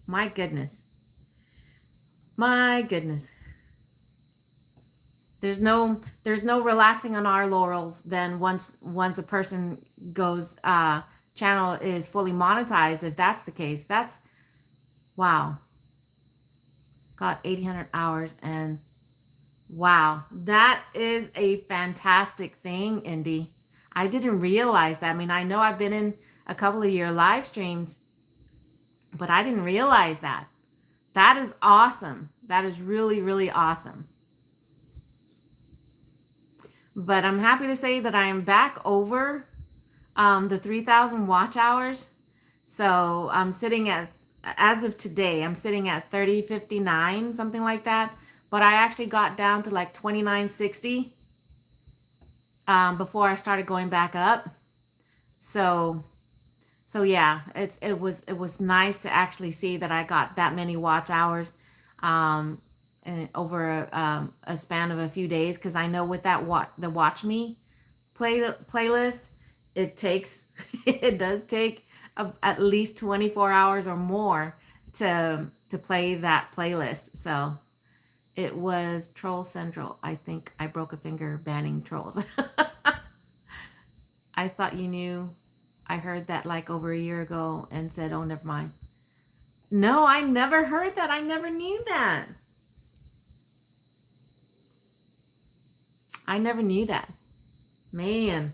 My goodness. There's no relaxing on our laurels then once a person goes channel is fully monetized. If that's the case, that's wow. Got 800 hours, and wow, that is a fantastic thing, Indy. I didn't realize that. I mean, I know I've been in a couple of your live streams, but I didn't realize that. That is awesome. That is really, really awesome. But I'm happy to say that I am back over the 3,000 watch hours. So I'm sitting at, as of today, I'm sitting at 3059, something like that. But I actually got down to like 2960 before I started going back up. So yeah, it was nice to actually see that I got that many watch hours and over a span of a few days, because I know with that the Watch Me playlist, it takes it does take at least 24 hours or more to play that playlist. So it was Troll Central. I think I broke a finger banning trolls. I thought you knew. I heard that like over a year ago and said, oh, never mind. No, I never heard that. I never knew that. I never knew that. Man.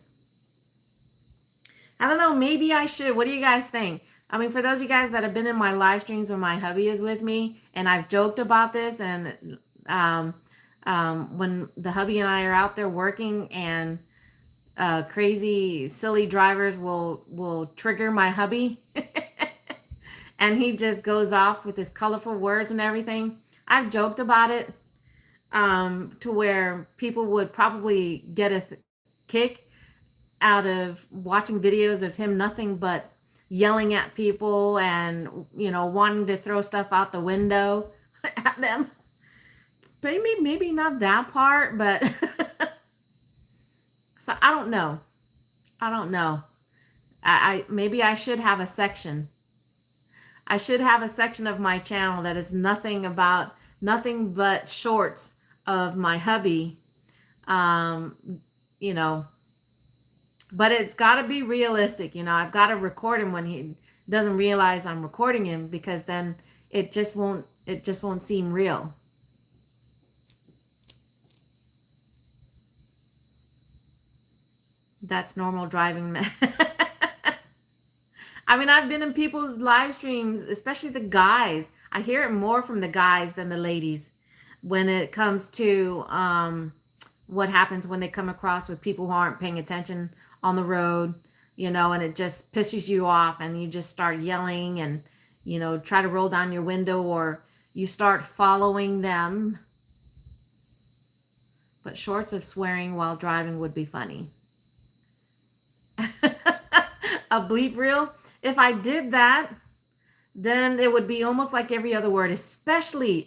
I don't know. Maybe I should. What do you guys think? I mean, for those of you guys that have been in my live streams when my hubby is with me, and I've joked about this, and when the hubby and I are out there working, and crazy, silly drivers will trigger my hubby, and he just goes off with his colorful words and everything. I've joked about it to where people would probably get a kick out of watching videos of him nothing but yelling at people and, you know, wanting to throw stuff out the window at them. Maybe not that part, but so I don't know. I maybe I should have a section. I should have a section of my channel that is nothing but shorts of my hubby. You know, but it's got to be realistic. You know, I've got to record him when he doesn't realize I'm recording him, because then it just won't seem real. That's normal driving. I mean, I've been in people's live streams, especially the guys. I hear it more from the guys than the ladies when it comes to what happens when they come across with people who aren't paying attention on the road. and it just pisses you off and you just start yelling and, try to roll down your window or you start following them. But shorts of swearing while driving would be funny. A bleep reel? If I did that, then it would be almost like every other word, especially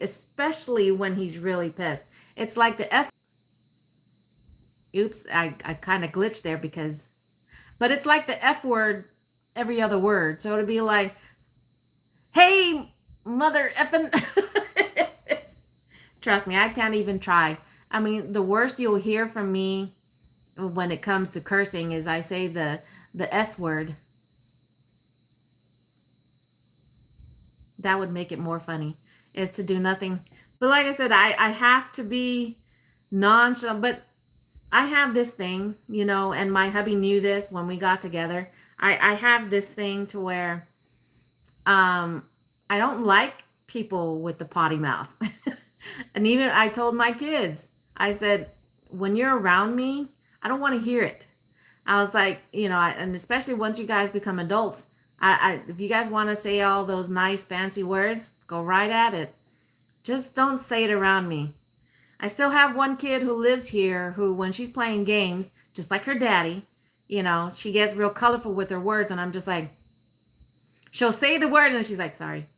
when he's really pissed. It's like the F. Oops, I kind of glitched there but it's like the F word every other word. So it'd be like, hey, mother effing. Trust me, I can't even try. I mean, the worst you'll hear from me when it comes to cursing is I say the S word. That would make it more funny, is to do nothing. But like I said, I have to be nonchalant. But I have this thing, and my hubby knew this when we got together. I have this thing to where I don't like people with the potty mouth. And even I told my kids, I said, when you're around me, I don't want to hear it. I was like, and especially once you guys become adults, if you guys want to say all those nice fancy words, go right at it. Just don't say it around me. I still have one kid who lives here who, when she's playing games, just like her daddy, she gets real colorful with her words. And I'm just like, she'll say the word and then she's like, sorry.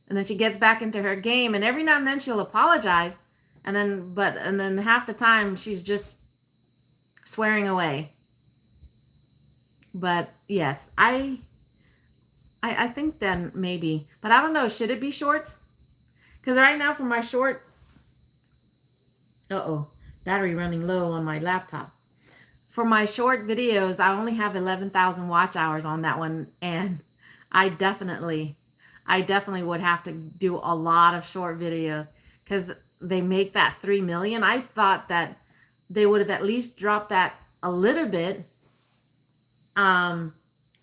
And then she gets back into her game. And every now and then she'll apologize. And then half the time she's just swearing away. But yes, I think then maybe, but I don't know. Should it be shorts? Because right now for my short, battery running low on my laptop. For my short videos, I only have 11,000 watch hours on that one. And I definitely would have to do a lot of short videos because they make that 3 million. I thought that they would have at least dropped that a little bit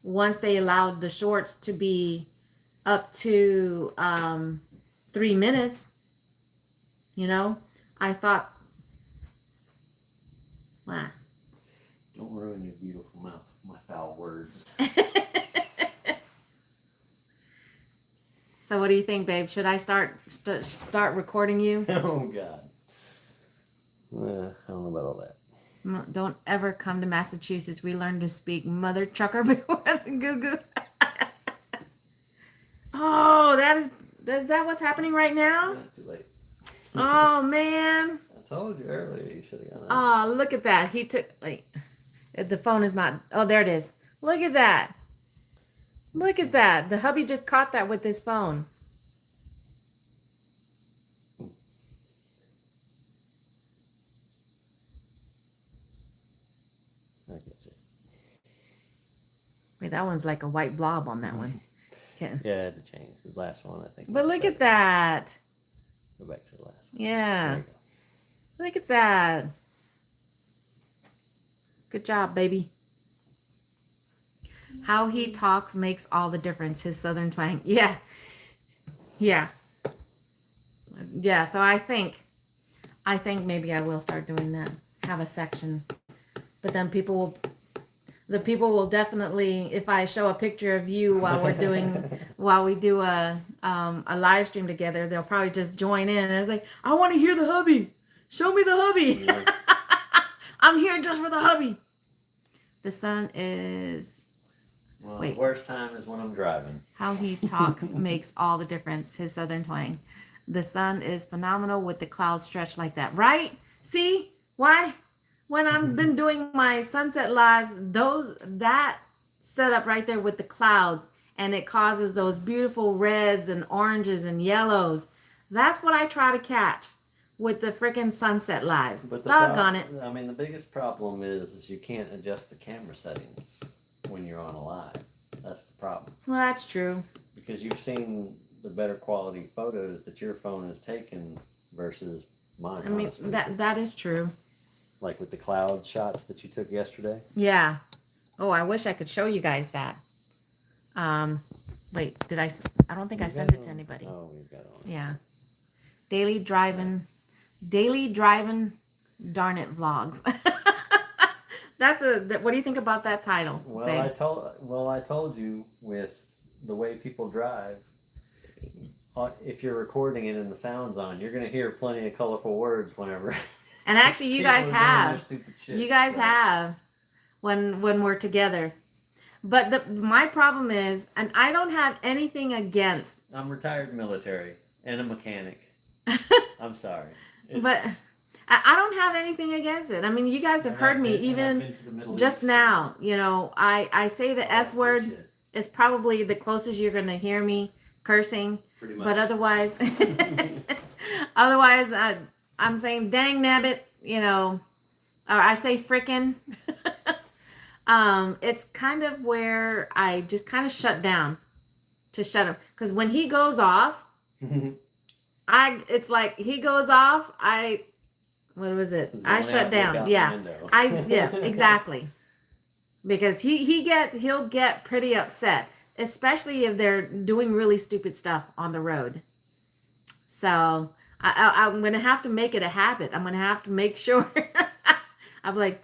once they allowed the shorts to be up to 3 minutes. I thought, wow. Don't ruin your beautiful mouth with my foul words. So what do you think, babe? Should I start recording you? Oh, God. I don't know about all that. Don't ever come to Massachusetts. We learned to speak mother trucker before the goo-goo. Oh, is that what's happening right now? Not too late. Oh, man. I told you earlier you should have gone out. Oh, look at that. He took, the phone is not, oh, there it is. Look at that. Look at that. The hubby just caught that with his phone. I guess it. Wait, that one's like a white blob on that one. Yeah, I had to change. The last one, I think. But look at that. Go back to the last one. Yeah. There you go. Look at that. Good job, baby. How he talks makes all the difference. His southern twang. Yeah. Yeah. Yeah. So I think maybe I will start doing that. Have a section. But then people will definitely, if I show a picture of you while we do a live stream together, they'll probably just join in. And it's like, I want to hear the hubby. Show me the hubby. Yeah. I'm here just for the hubby. The sun is. Well, the worst time is when I'm driving. How he talks makes all the difference. His southern twang. The sun is phenomenal with the clouds stretched like that. Right? See? Why? When I've been doing my sunset lives, that setup right there with the clouds, and it causes those beautiful reds and oranges and yellows. That's what I try to catch with the freaking sunset lives. But doggone it. I mean, the biggest problem is you can't adjust the camera settings when you're on a live. That's the problem. Well, that's true. Because you've seen the better quality photos that your phone has taken versus mine. I mean, honestly. that is true. Like with the cloud shots that you took yesterday. Yeah. Oh, I wish I could show you guys that. Wait, I don't think I sent it to anybody. Oh, we've got it on. Yeah. Daily driving, darn it, vlogs. what do you think about that title? Well, babe? I told you with the way people drive, if you're recording it and the sound's on, you're gonna hear plenty of colorful words whenever. And actually, you people guys are doing their have. stupid shit, You guys so. have when we're together. But my problem is, and I don't have anything against. I'm retired military and a mechanic. I'm sorry. But I don't have anything against it. I mean, you guys have heard me even just now. You know, I say the S word is probably the closest you're going to hear me cursing. Pretty much. But otherwise, otherwise, I'm saying dang nabbit, you know, or I say frickin'. It's kind of where I just kind of shut down to shut him. Because when he goes off, it's like he goes off, what was it? I shut down. Yeah. Yeah, exactly. Because he'll get pretty upset, especially if they're doing really stupid stuff on the road. So I'm going to have to make it a habit. I'm going to have to make sure I'm like,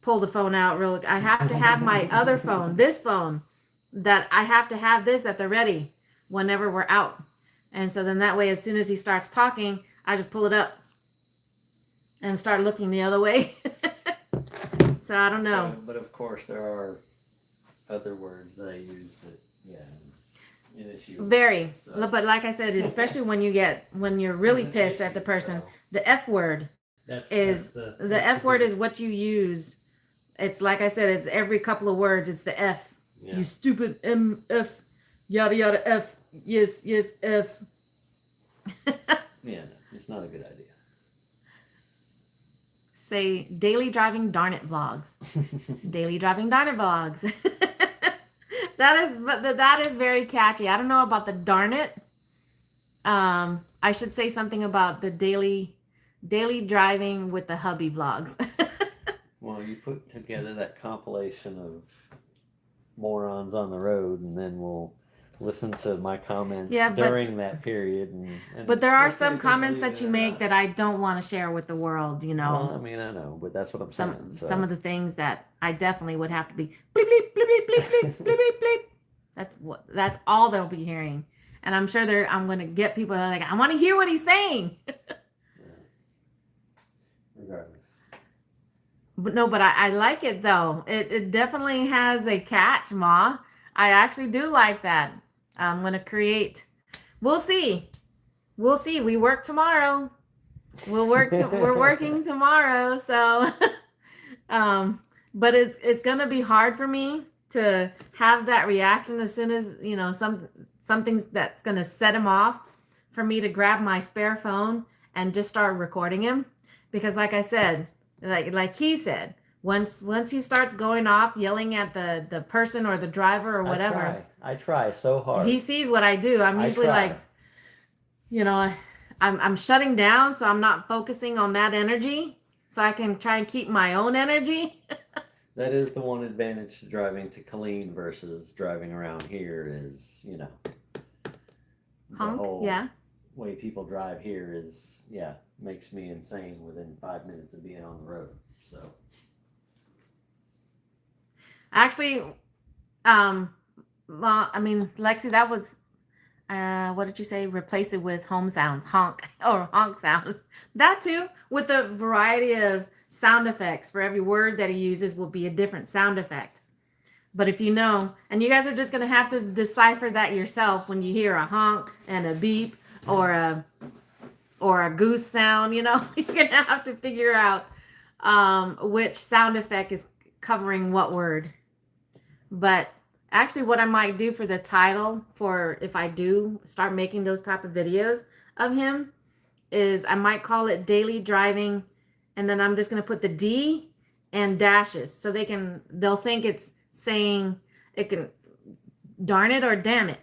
pull the phone out real. I have to have my other phone, this phone, that I have to have this at the ready whenever we're out. And so then that way, as soon as he starts talking, I just pull it up and start looking the other way. So I don't know. But of course, there are other words that I use that, is an issue. Very. So. But like I said, especially when you're really pissed at the person, the F word the F word is what you use. It's like I said, it's every couple of words. It's the F. Yeah. You stupid MF, yada yada F. Yes, F. Yeah, no, it's not a good idea. Say daily driving darn it vlogs. Daily driving darn it vlogs. That is very catchy. I don't know about the darn it. I should say something about the daily driving with the hubby vlogs. Well, you put together that compilation of morons on the road, and then we'll listen to my comments during that period. But there are some comments that you make that I don't want to share with the world, you know. Well, I mean, I know, but that's what I'm saying. Some of the things that I definitely would have to be bleep bleep bleep bleep bleep bleep bleep bleep. That's all they'll be hearing, and I'm sure I'm going to get people that are like, I want to hear what he's saying. Regardless. But I like it though. It definitely has a catch, Ma. I actually do like that. I'm gonna create. We'll see. We work tomorrow. We're working tomorrow. So, but it's gonna be hard for me to have that reaction as soon as something that's gonna set him off. For me to grab my spare phone and just start recording him, because like I said. Like he said, once he starts going off yelling at the person or the driver or whatever, I try so hard. He sees what I do. I'm usually like, I'm shutting down, so I'm not focusing on that energy, so I can try and keep my own energy. That is the one advantage to driving to Killeen versus driving around here is, Honk, the whole yeah. way people drive here is, makes me insane within 5 minutes of being on the road. So actually, Lexi, that was what did you say? Replace it with home sounds, honk or honk sounds. That too, with a variety of sound effects. For every word that he uses will be a different sound effect. But if you know, and you guys are just gonna have to decipher that yourself when you hear a honk and a beep or a goose sound, you're gonna have to figure out which sound effect is covering what word. But actually what I might do for the title, for if I do start making those type of videos of him, is I might call it Daily Driving, and then I'm just gonna put the D and dashes so they'll think it's saying, it can darn it or damn it.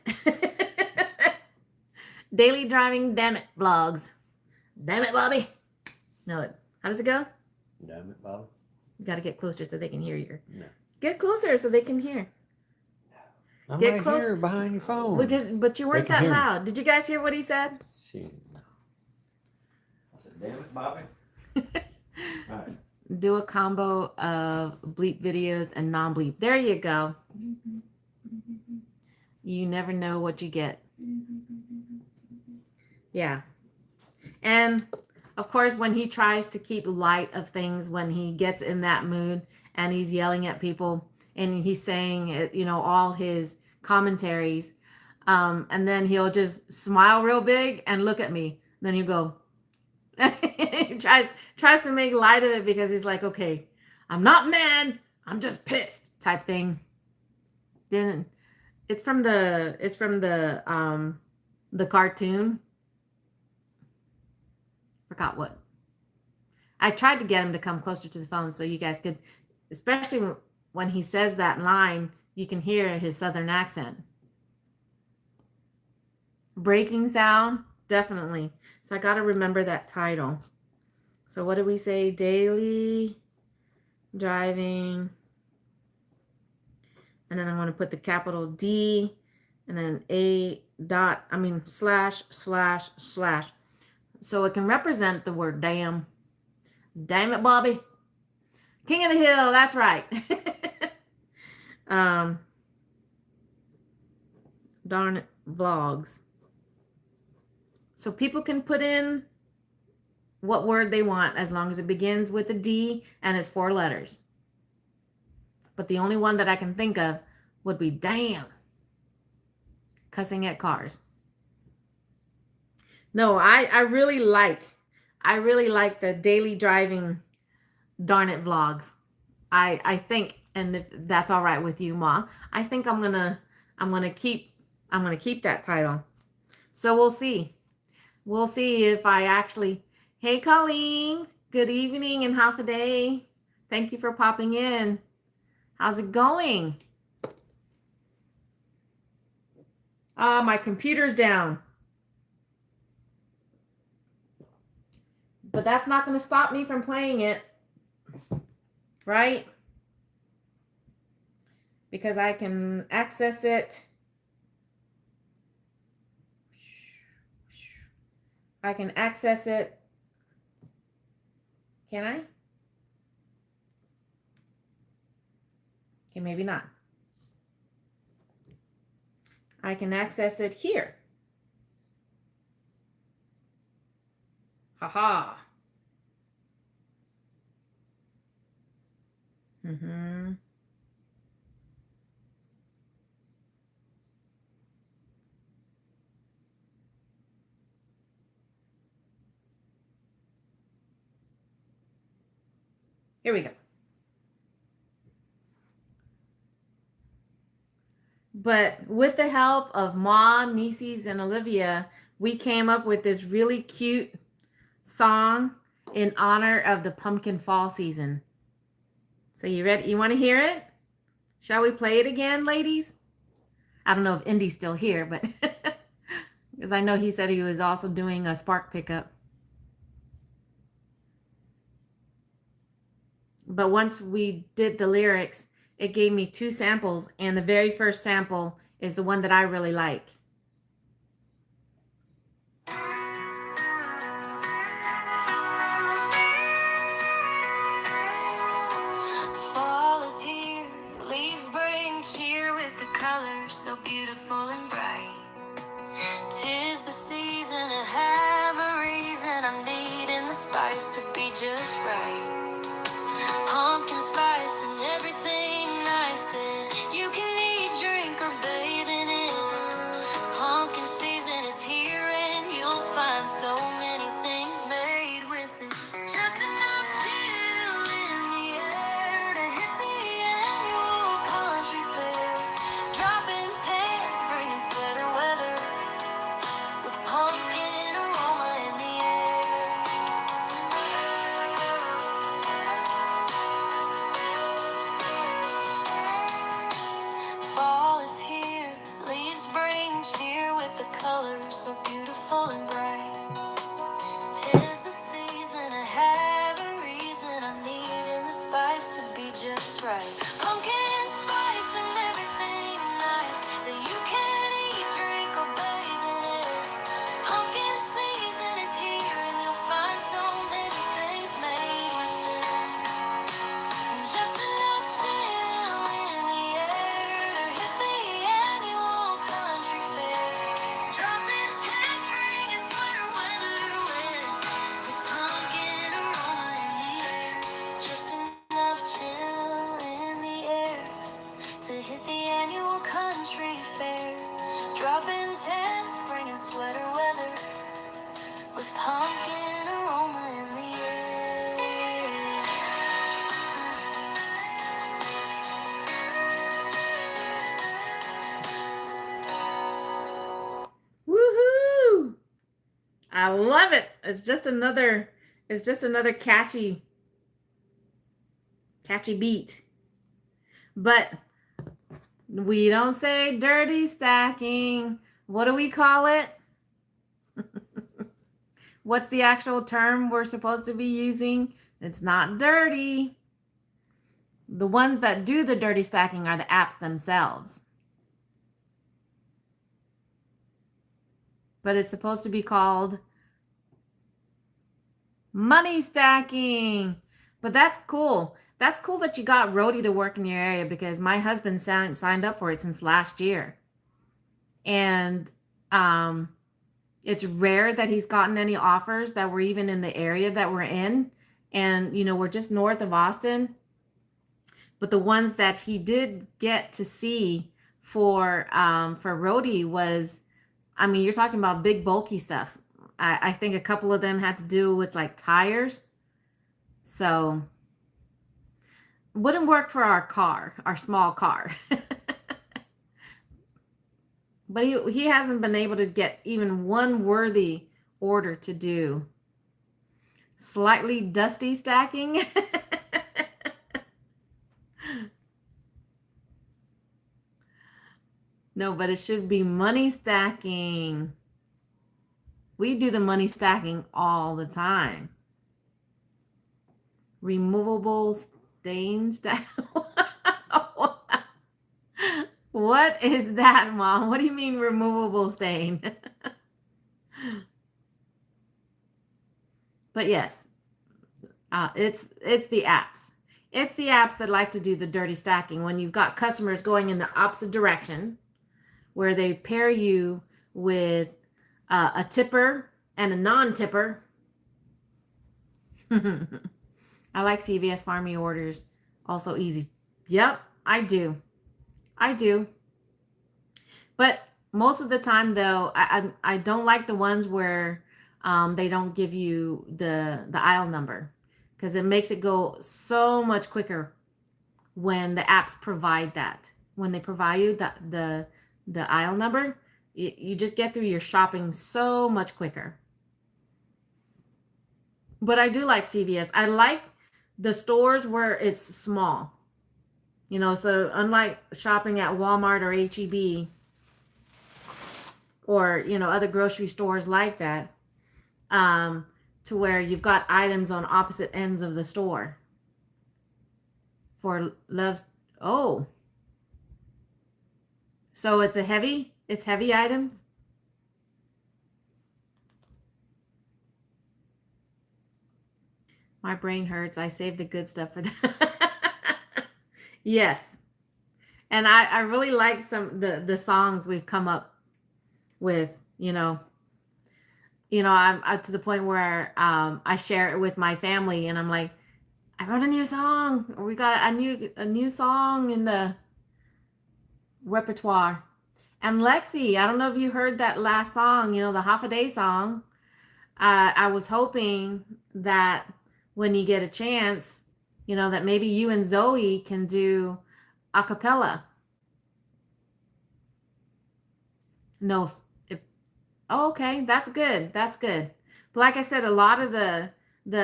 Daily Driving damn it vlogs. Damn it, Bobby. No, how does it go? Damn it, Bobby. You got to get closer so they can hear you. No. Get closer so they can hear. I'm right here behind your phone. But you weren't that loud. Did you guys hear what he said? I said, damn it, Bobby. All right. Do a combo of bleep videos and non-bleep. There you go. You never know what you get. Yeah. And of course, when he tries to keep light of things, when he gets in that mood and he's yelling at people and he's saying, you know, all his commentaries, and then he'll just smile real big and look at me. Then he'll go, he tries to make light of it because he's like, okay, I'm not mad, I'm just pissed type thing. Then it's from the cartoon. Forgot what. I tried to get him to come closer to the phone so you guys could, especially when he says that line, you can hear his southern accent. Breaking sound, definitely. So I got to remember that title. So what did we say? Daily driving. And then I'm going to put the capital D and then slash. So it can represent the word damn. Damn it, Bobby. King of the Hill, that's right. Darn it, vlogs. So people can put in what word they want as long as it begins with a D and it's 4 letters. But the only one that I can think of would be damn. Cussing at cars. No, I really like the daily driving darn it vlogs. I think, and if that's all right with you, Ma, I think I'm gonna keep that title. So we'll see. We'll see if I actually. Hey, Colleen. Good evening and half a day. Thank you for popping in. How's it going? My computer's down. But that's not going to stop me from playing it. Right? Because I can access it. I can access it. Can I? Okay, maybe not. I can access it here. Haha. Here we go. But with the help of Mom, Nieces, and Olivia, we came up with this really cute song in honor of the pumpkin fall season. So you ready? You want to hear it? Shall we play it again, ladies? I don't know if Indy's still here, but because I know he said he was also doing a spark pickup. But once we did the lyrics, it gave me 2 samples, and the very first sample is the one that I really like. Fall is here, leaves bring cheer with the colors so beautiful and bright. 'Tis the season to have a reason. I'm needing the spice to be just right. Pumpkin spice and everything nice that you can eat, drink, or bathe in it. Pumpkin season is here and you'll find so many things made with it. Just enough chill in the air to hit the annual country fair. Dropping tails, bringing sweater weather with pumpkin aroma in the air. Dropping tents, bringing sweater weather, with pumpkin aroma in the air. Woohoo! I love it. It's just another catchy beat. But we don't say dirty stacking. What do we call it? What's the actual term we're supposed to be using? It's not dirty. The ones that do the dirty stacking are the apps themselves. But it's supposed to be called money stacking. But that's cool. That's cool that you got Roadie to work in your area, because my husband signed up for it since last year. And it's rare that he's gotten any offers that were even in the area that we're in. And, we're just north of Austin. But the ones that he did get to see for Roadie was, you're talking about big, bulky stuff. I think a couple of them had to do with like tires. So wouldn't work for our small car. But he hasn't been able to get even one worthy order to do. Slightly dusty stacking. No, but it should be money stacking. We do the money stacking all the time. Removable stain stack. What is that, Mom? What do you mean removable stain? But yes, it's the apps. It's the apps that like to do the dirty stacking when you've got customers going in the opposite direction, where they pair you with a tipper and a non-tipper. I like CVS Farmy orders. Also easy. Yep, I do. But most of the time, though, I don't like the ones where they don't give you the aisle number, because it makes it go so much quicker when the apps provide that. When they provide you the aisle number, you just get through your shopping so much quicker. But I do like CVS. I like the stores where it's small. So unlike shopping at Walmart or HEB or, other grocery stores like that, to where you've got items on opposite ends of the store for Love's. Oh, so it's heavy items. My brain hurts. I saved the good stuff for that. Yes. And I really like some the songs we've come up with, I'm to the point where I share it with my family, and I'm like, I wrote a new song. Or we got a new song in the repertoire. And Lexi, I don't know if you heard that last song, the Hafa Day song. I was hoping that when you get a chance, that maybe you and Zoe can do a cappella. No, okay, that's good. But like I said, a lot of the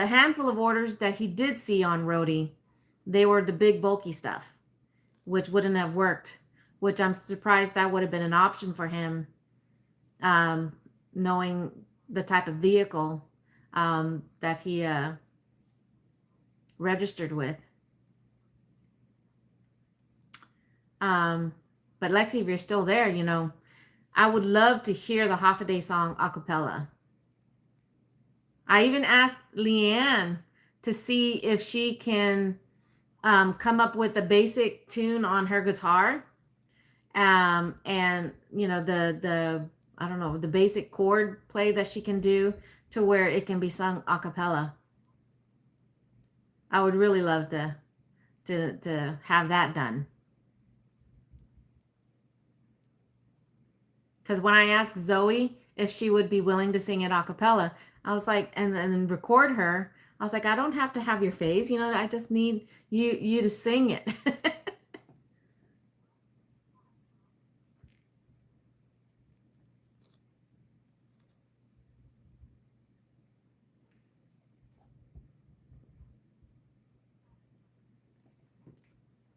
handful of orders that he did see on Roadie, they were the big bulky stuff, which wouldn't have worked, which I'm surprised that would have been an option for him, knowing the type of vehicle that he registered with. But Lexi, if you're still there, I would love to hear the Hafa Day song a cappella. I even asked Leanne to see if she can come up with a basic tune on her guitar, and the I don't know, the basic chord play that she can do to where it can be sung a cappella. I would really love to have that done. Because when I asked Zoe if she would be willing to sing it a cappella, I was like, and then record her. I was like, I don't have to have your face, you know, I just need you to sing it.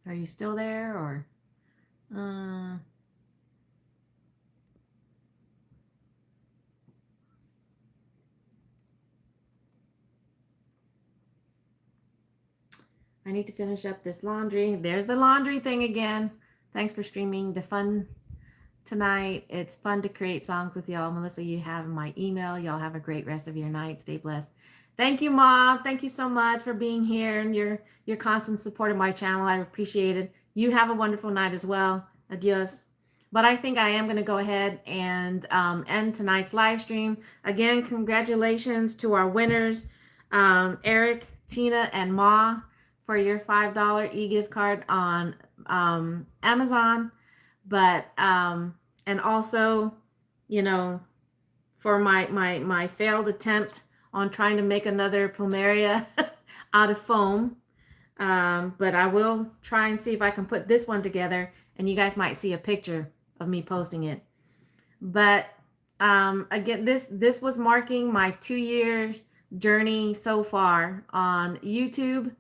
Are you still there or I need to finish up this laundry. There's the laundry thing again. Thanks for streaming the fun tonight. It's fun to create songs with y'all. Melissa, you have my email. Y'all have a great rest of your night. Stay blessed. Thank you, Ma. Thank you so much for being here and your constant support of my channel. I appreciate it. You have a wonderful night as well. Adios. But I think I am going to go ahead and end tonight's live stream. Again, congratulations to our winners, Eric, Tina, and Ma, for your $5 e-gift card on Amazon. But and also, you know, for my failed attempt on trying to make another plumeria out of foam. But I will try and see if I can put this one together, and you guys might see a picture of me posting it. But again, this was marking my 2 years journey so far on YouTube,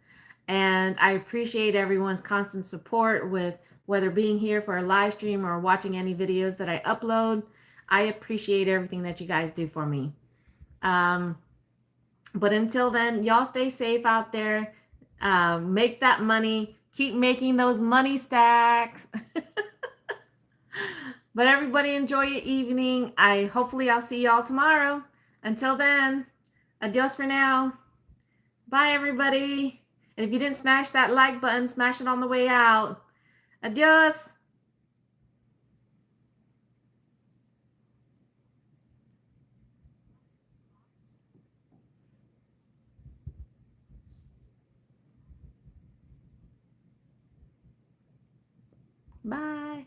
and I appreciate everyone's constant support with whether being here for a live stream or watching any videos that I upload. I appreciate everything that you guys do for me. But until then, y'all stay safe out there. Make that money. Keep making those money stacks. But everybody enjoy your evening. Hopefully I'll see y'all tomorrow. Until then, adios for now. Bye, everybody. And if you didn't smash that like button, smash it on the way out. Adios. Bye.